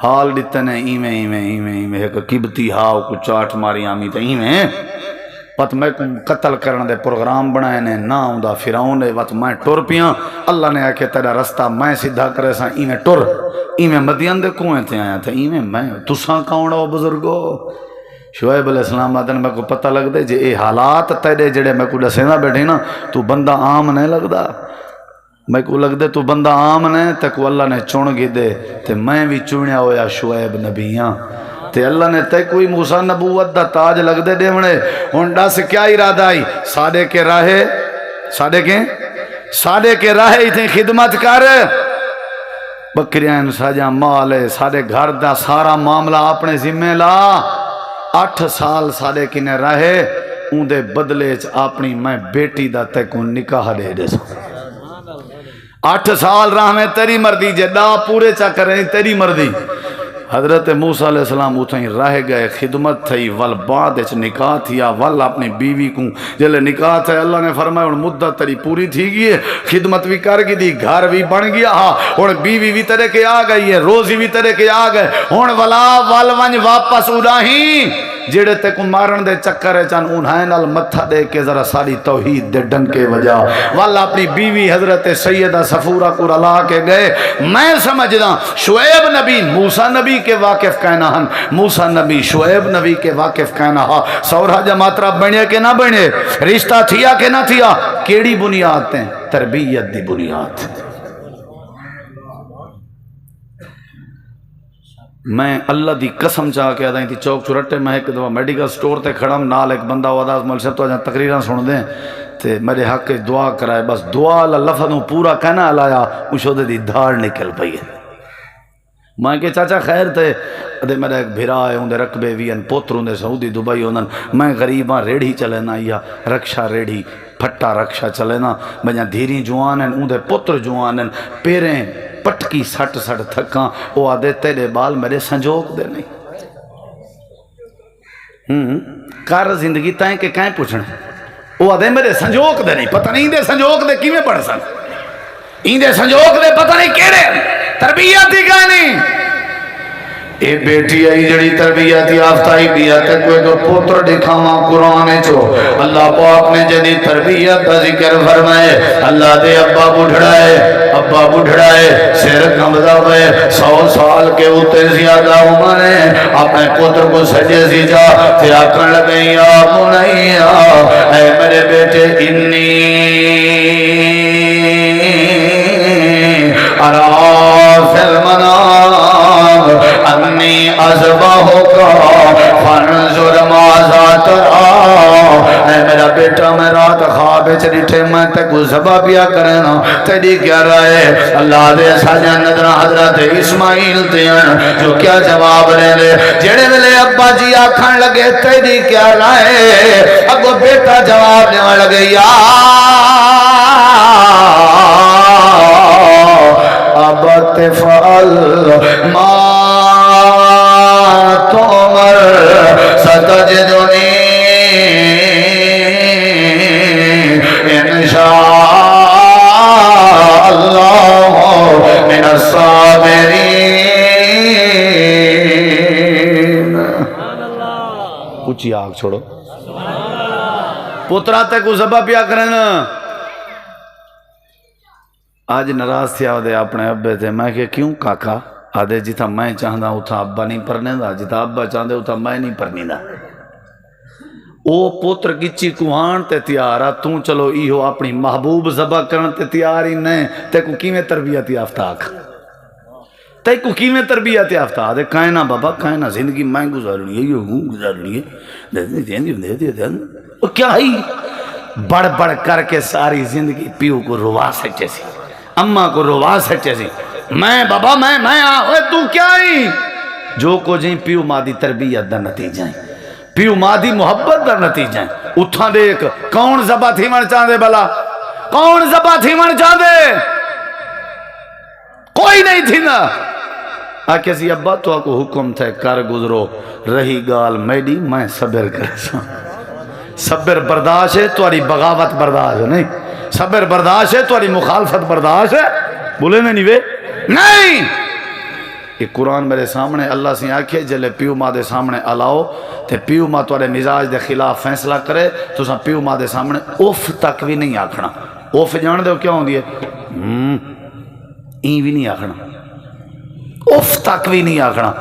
حال دیتے نے ایمیں ایک کبتی ہاؤ کو چاٹ ماری آمی تا ایمیں پت میں قتل کرنے دے پروگرام بنائے نے نا ہوں دا فیراؤن دے وقت میں ٹور پیاں اللہ نے آکے تیرا رستہ میں سیدھا کرے سا ایمیں ٹور ایمیں مدین دے کوئیں تھے آیا تھا ایمیں میں تساں کون ہو بزرگو شعیب علیہ السلام آدھن میں کو پتہ لگ دے جے اے حالات تیرے جڑے میں کو دسینا بیٹھے نا تو بندہ عام نہیں لگ دا میں کو لگ دے تو بندہ عام نہیں تے کو اللہ نے چون گی دے تے میں بھی چونیا ہویا شعیب نبیاں تے اللہ نے تے کوئی موسیٰ نبوت دا تاج لگ دے دے منے ہونڈا سے کیا ارادہ آئی ساڑے کے راہے اتنی خدمت کر بکریاں ساجا مال ہے ساڑے گھر دا سارا معاملہ اپنے ذمہ لا 8 سال ساڑے کنے رہے اون دے بدلے اپنی میں بیٹی دا تے کو نکاح دے دے سو 8 سال راہ میں تیری مردی جدا پورے چا کریں تیری مردی حضرت موسیٰ علیہ السلام اتھیں رہ گئے خدمت تھی ول بعد اچ نکاح تھیا ول اپنی بیوی کو جلے نکاح تھے اللہ نے فرمایا ان مدت تری پوری تھی گئی ہے خدمت بھی کر گئی دی گھر بھی بن گیا اور بیوی بھی ترے کے آ گئی ہے روزی بھی ترے کے آ گئے اور ولا ول ونج واپس اڑاہیں جڑے تے کو مارن دے چکر چان انہاں نال متھا دے کے ذرا ساری توحید دے ڈنکے وجا والا اپنی بیوی حضرت سیدہ صفورہ کو رلا کے گئے میں سمجھدا شعیب نبی موسیٰ نبی کے واقف کہنا ہن موسیٰ نبی شعیب نبی کے واقف کہنا ہا سورہ جماترہ بنے کہ نہ بنے رشتہ تھیا کہ نہ تھیا کیڑی بنیاد تیں تربیت دی بنیاد میں اللہ دی قسم چاہ کے آدھائیں تھی چوک چورٹے میں ایک دفعہ میڈیکل سٹور تے کھڑم نال ایک بندہ وعدہ ملشہ تو آجاں تقریران سن دیں تے میرے حق کے دعا کرائے بس دعا لفظوں پورا کہنا علایا مشہد دی دھاڑ نکل پئی ہے میں کہ چاچا خیر تے ادھے میرا ایک بھرا ہے اندھے رقبے بھی ان پوتر اندھے سعودی دبئی ہوندن میں غریباں ریڑھی چلینا یا رکشا ریڑھی پھٹا رکشا چلینا بجاں دھیری جوان ہیں اندھے پوتر جوان ہیں پیریں پٹکی سٹ تھکاں وہ آدھے تیرے بال میرے سنجوک دے نہیں کار زندگی تائیں کہ کہیں پوچھنا وہ آدھے میرے سنجوک دے نہیں پتہ نہیں دے سنجوک دے کیویں پڑھ سن ایندے سنجوک دے پتہ نہیں کیڑے تربیت ہی کہانی اے بیٹی آئی جڑی تربیت یافتائی بیت کوئی کو پوتر دکھاواں قرآن چو اللہ پاک نے جدی تربیت کا ذکر فرمائے اللہ دے ابا بڑھڑائے سر کمزہ ہوئے 100 سال کے ہوتے زیادہ عمرے اپنے پوتر کو سجے سی جا تے آکھن لگے یا بنیا اے میرے بیٹے انی ارا فی المنام انی ازبہکا فانظر ماذا ترا اے میرا بیٹا میں رات خواب چلیٹھے میں تے کو زبا پیا کرنا تیری کیا رائے اللہ دے ساجہ ندرہ حضرت اسماعیل تیان جو کیا جواب رہے لے جڑے ملے ابا جی آکھن لگے تیری کیا رائے اب بیٹا جواب دیوان لگے یا ابت فعل ما تمر ستجدنی انشاء اچھی آگ چھوڑو پترا تے کو ذبح پیا کرنا آج ناراض تھیا دے اپنے ابے تے میں کہ کیوں کاکا آدھے جتا میں چاہدا اتھا ابا نہیں پرنے دا جتا ابا چاہدے اتھا میں نہیں پرنی دا او پتر گچی کوہان تے تیارا توں چلو ایہو اپنی محبوب ذبح کرن تے تیاری نہیں تے کو کیویں تربیت یافتہ آکھ تے کو کیویں تربیت یافتہ آدھے کائنا بابا کائنا زندگی میں گزارنی ہے یہ گزارنی ہے وہ کیا ہی بڑھ بڑھ کر کے ساری زندگی پیو کو روا سکتے سی اماں کو روا سکتے سی میں بابا میں آئے تو کیا ہی جو کو جائیں پیو مادی تربیت دا نتیجہ ہیں پیو مادی محبت دا نتیجہ ہیں اتھا دیکھ کون ذبح تھی من چاہدے بلا کون ذبح تھی من چاہدے کوئی نہیں تھی نا آکے سی ابا تو کو حکم تھے کر گزرو رہی گال میڈی میں صبر کرسا صبر برداشت ہے تمہاری بغاوت برداشت ہے نہیں صبر برداشت ہے تمہاری مخالفت برداشت ہے بولے نہیں وے نہیں یہ قرآن میرے سامنے اللہ سے آکھے جلے پیو ماں دے سامنے الاؤ تے پیو ماں تمہارے مزاج دے خلاف فیصلہ کرے تو سا پیو ماں دے سامنے اوف تک بھی نہیں آکھنا اوف جان دے کیا ہوں دیئے این بھی نہیں آکھنا اوف تک بھی نہیں آکھنا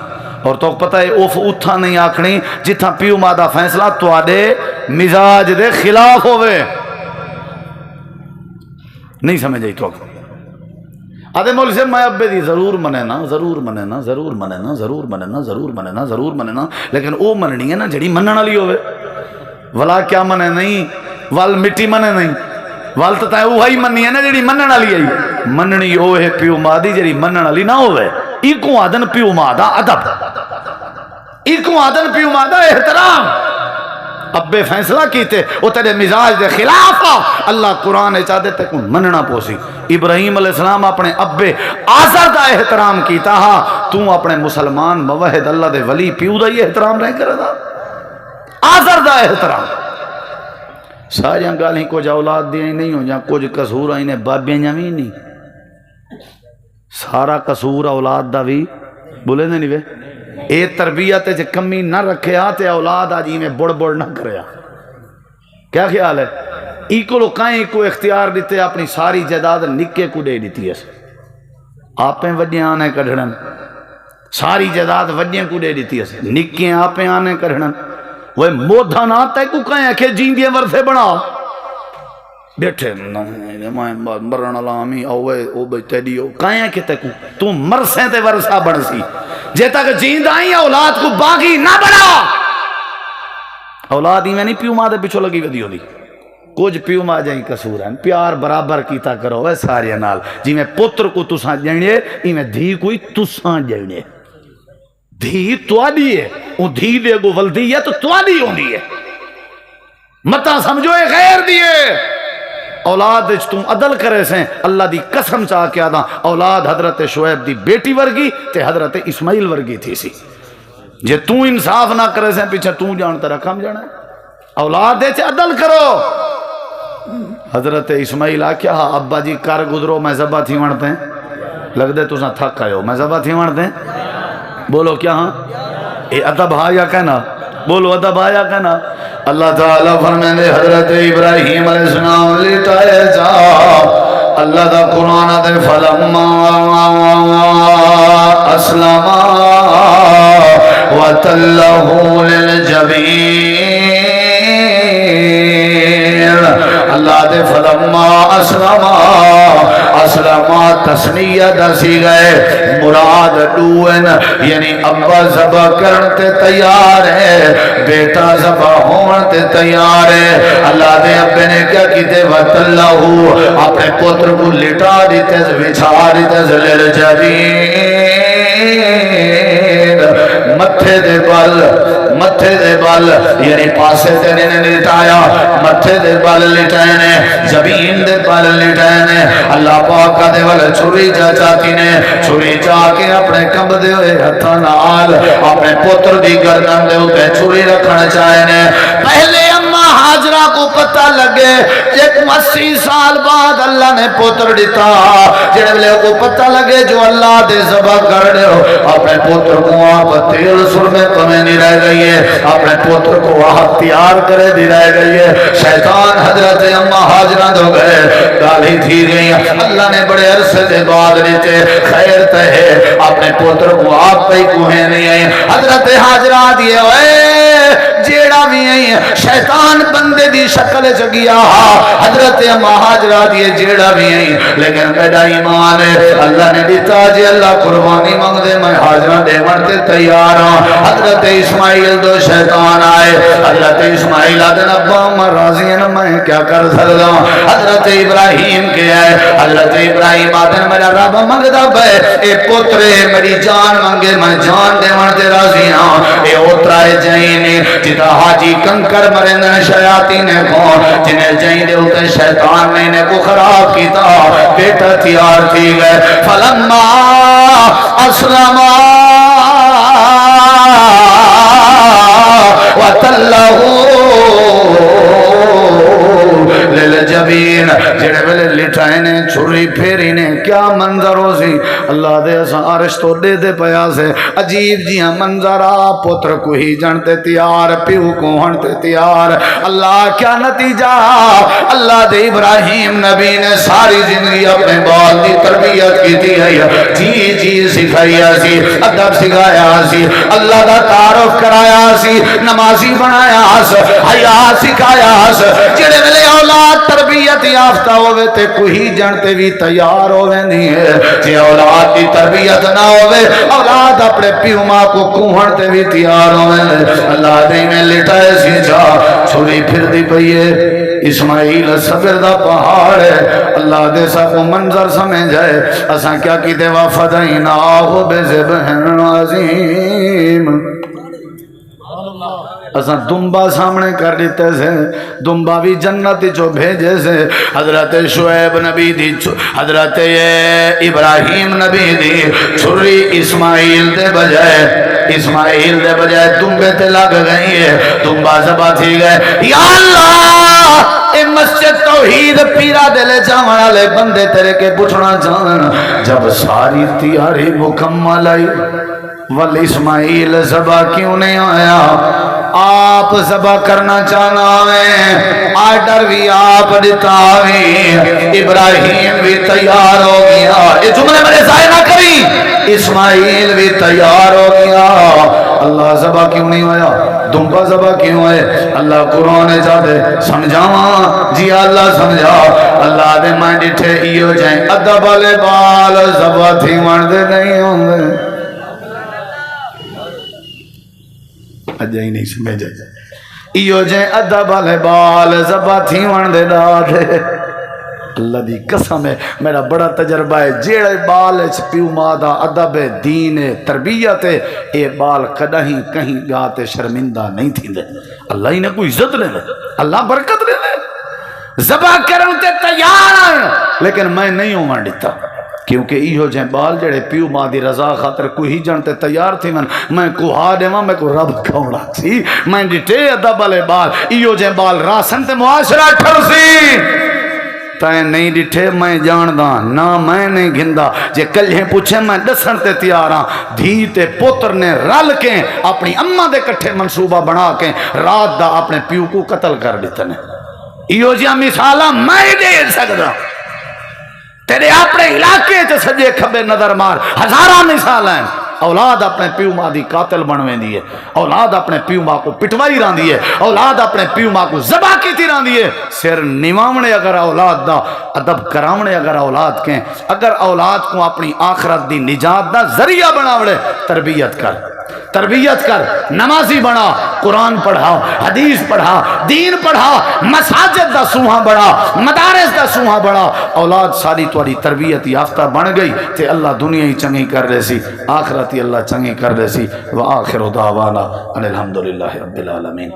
اور تو پتہ ہے اوف اتھا نہیں آکھنی جتھا پیو ماں دا فیصلہ تواڈے مزاج دے خلاف ہوئے نہیں سمجھ آئی تو آدھے مول سے میں ابے دی ضرور مننا ضرور مننا ضرور مننا ضرور مننا ضرور مننا ضرور مننا لیکن او مننی ہے نا جڑی منن والی ہوئے ولا کیا منے نہیں ول مٹی منے نہیں ول تو تائیں وہی مننی ہے نا جڑی منن والی ہے مننی او ہے پیو ماں دی جڑی منن والی نہ ہوئے ایکو آدن پیو ماں دا ادب ایکو آدن پیو ماں دا احترام ابے فیصلہ کیتے وہ تیرے مزاج دے خلاف اللہ قرآن چاہتے تے کو مننا پوسی ابراہیم علیہ السلام اپنے ابے آزر دا احترام کیتا ہا تو اپنے مسلمان موحد اللہ دے ولی پیو دا یہ احترام نہیں کرے دا آزر دا احترام ساری گالیں کچھ اولاد دیا نہیں ہو جہاں کچھ قصور آئینے بابیاں جاویں نہیں سارا قصور اولاد دا بھی بولے نہیں وے اے تربیت جے کمی نہ رکھے آتے اولاد آجی میں بڑ بڑ نہ کرے کیا خیال ہے ایکو لوکائیں کو اختیار دیتے اپنی ساری جائیداد نکے کو دے دیتی ہے آپیں وڈیاں آنے کڑھڑن ساری جائیداد وڈیاں کو دے دیتی ہے نکے آپیں آنے کڑھڑن وہ مودھا نہ آتا ہے کو کہیں کہ جیندیاں ورثے بڑھاؤ بیٹھے مرن علامی او بھئی تیڈیو کہیں کہ تو مرسیں تے ورثہ بڑھ سی جے تک جیند آئیں اولاد کو باغی نہ بڑھا اولاد ہی میں نہیں پیو ماں دے پچھو لگی ودی ہوندی کچھ پیو ماں جائیں قصور ہیں پیار برابر کیتا کرو ہے سارے نال جی میں پتر کو تساں جائنے ہی میں دھی کوئی تساں جائنے دھی توادی ہے وہ دھی دے گو ولدی ہے تو توادی ہوندی ہے متا سمجھو اے غیر دیئے اولاد تم عدل کرے سیں اللہ دی قسم چاہ کے آدھا اولاد حضرت شعیب دی بیٹی ورگی تے حضرت اسماعیل ورگی تھی سی جے تو انصاف نہ کرے سیں پیچھے تو جانتا رکھا ہم جانا ہے اولاد دے چے عدل کرو حضرت اسماعیل آکیا ہاں ابا جی کر گزرو میں ذبح تھی وڑتے ہیں لگ دے تو ساں تھک آئے ہو میں ذبح تھی وڑتے ہیں بولو کیا ہاں اے ادب آیا کہنا بولو ادب آیا کہنا اللہ تعالیٰ فرمیندے حضرت ابراہیم علیہ السلام لٹائے جا اللہ دا قرآن دے فلما اسلما وتلہ للجبین اللہ دے فلما اسلما تسنیہ دسی گئے مراد ڈوئن یعنی ابا ذبح کرن تے تیار ہے بیٹا ذبح ہون تے تیار ہے اللہ دے ابے نے کیا کیتے وتلہو اپنے پتر کو لٹا دیتے بچھا دیتے زلل جبین متھے دے بال یعنی پاسے تے نے لٹایا متھے دے بال لٹائنے زمین دے بال لٹائنے اللہ پاک دے ول چھری چاچی نے چھری چا کے اپنے کمب دے ہوئے ہتھاں نال اپنے پتر دی گردن دے اوپر چھری رکھنا چاہنے پہلے اماں ہاجرہ کو پتہ لگے ایک 80 سال بعد اللہ نے پتر دیتا جڑے ویلے کو پتہ لگے جو اللہ دے ذبح کر رہے ہو اپنے پتر کو آپ تیل سرمے کمیں نہیں رہ گئی ہے اپنے پتر کو آپ تیار کرے دی رہ گئی ہے شیطان حضرت اما حاجرہ دو گئے گالی تھی گئی اللہ نے بڑے عرصے دے بعد نیچے خیر تہے اپنے پتر کو آپ پہ کوہیں نہیں آئے حضرت حاجرہ دیے جیڑا بھی ہے شیطان بندے دی شکل چگیا حضرت اما حاجرہ دیے جیڑا بھی ہے لیکن میرا ایمان ہے اللہ نے دیتا جی اللہ قربانی مانگ دے میں حاجرہ دے مرتے تیار ہوں حضرت اسماعیل دو شیطان آئے حضرت اسماعیل آدھن ابا میں راضی ہیں میں کیا کر سکتا ہوں حضرت ابراہیم کے آئے حضرت ابراہیم آدھن میرا رب مانگدا بے اے پوترے میری جان مانگے میں جان دے مرتے راضی ہوں اے اوترائے جائینے جتا حاجی کنکر مرندن شیاطین کون جنہیں جائیں دے ہوتے شیطان نے انہیں کو خراب کیتا بیٹا تیار تھی گئے فلما اسلما وَتَلَّهُ لِلْجَبِينَ جڑے ویلے لٹائے نے چھری پھیری نے کیا منظر ہو سی اللہ دے عرش تو دے دے پیا سے عجیب جیاں منظر آ پتر کو ہی جانتے تیار پیو کو ہنتے تیار اللہ کیا نتیجہ اللہ دے ابراہیم نبی نے ساری زندگی اپنے بال دی تربیت کی تھی جی جی سکھایا سی ادب سکھایا سی اللہ دا تعارف کرایا سی نمازی بنایا سی حیا سکھایا سی جڑے ویلے اولاد تربیت یافتہ ہوئے تے کوئی جانتے بھی تیار ہوئے نہیں ہے جی اولاد کی تربیت نہ ہوئے اولاد اپنے پیو ماں کو کوہنتے بھی تیار ہوئے اللہ دے میں لٹائے سی جا چھوڑی پھر دی پئیے اسماعیل صبر دا پہاڑ ہے اللہ دے سا کو منظر سمجھ جائے اساں کیا کی دے وفدیناہو بذبح عظیم اساں دنبا سامنے کر دیتے سے دنبا بھی جنت جو بھیجے سے حضرت شعیب نبی دی حضرت ابراہیم نبی دی چھری اسماعیل دے بجائے دنبے تے لگ گئی ہے دنبا زبا تھی گئے یا اللہ اے مسجد توحید پیرا دلے جاوان والے بندے تیرے کے پوچھنا جان جب ساری تیاری مکمل آئی ول اسماعیل زبا کیوں نہیں آیا آپ ذبح کرنا چاہنا ہے آرڈر بھی آپ دیتا ہے ابراہیم بھی تیار ہو گیا یہ جملے میرے ضائع نہ کری اسماعیل بھی تیار ہو گیا اللہ ذبح کیوں نہیں ہویا دنبا ذبح کیوں ہے اللہ قرآن جاتے سمجھاواں جی اللہ سمجھا اللہ دے میں ڈٹھے ایو جائیں ادب والے بال ذبح تھی مردے نہیں ہوں گے اجائی نہیں سمجھا ایو جائیں ادب والے بال ذبح تھی مردے دادے اللہ دی قسم ہے میرا بڑا تجربہ ہے جیڑے بال پیو مادہ ادب دین تربیت اے بال کدہیں کہیں گاتے شرمندہ نہیں تھی دے اللہ ہی نے کوئی عزت لے لے اللہ برکت لے لے ذبح کرتے تیار لیکن میں نہیں ہوں مانڈیتا کیونکہ ایہو جائیں بال جڑے پیو ماں دی رضا خاطر کوئی جانتے تیار تھی میں کوہا دے میں کو رب کھوڑا سی میں ڈٹے ادب والے بال ایہو جائیں بال راسن تے معاشرہ ٹھر سی تائیں نہیں ڈٹھے میں جاندہ نہ میں نہیں گھندہ جے کلہیں پوچھے میں دسن تے تیاراں دھی تے پوتر نے رل کے اپنی اماں دے کٹھے منصوبہ بنا کے رات دا اپنے پیو کو قتل کر دیتے نے ایہو جیاں مثالہ میں دے سکتا تیرے اپنے علاقے چ سجے کھبے نظر مار ہزارہ مثال ہیں اولاد اپنے پیو ماں دی قاتل بنویں دی ہے اولاد اپنے پیو ماں کو پٹوائی ران دی ہے اولاد اپنے پیو ماں کو ذبح کیتی ران دی ہے سر نیوامنے اگر اولاد دا ادب کرامنے اگر اولاد کے اگر اولاد کو اپنی آخرت دی نجات دا ذریعہ بناوڑے تربیت کر نمازی بنا قرآن پڑھا حدیث پڑھا دین پڑھا مساجد دا سوہاں بڑھا مدارس دا سوہاں بڑھا اولاد ساری توڑی تربیت یافتہ بن گئی تے اللہ دنیا ہی چنگی کر رہے سی آخرت اللہ چنگی کر رہے سی وآخر دعوانا ان الحمدللہ رب العالمین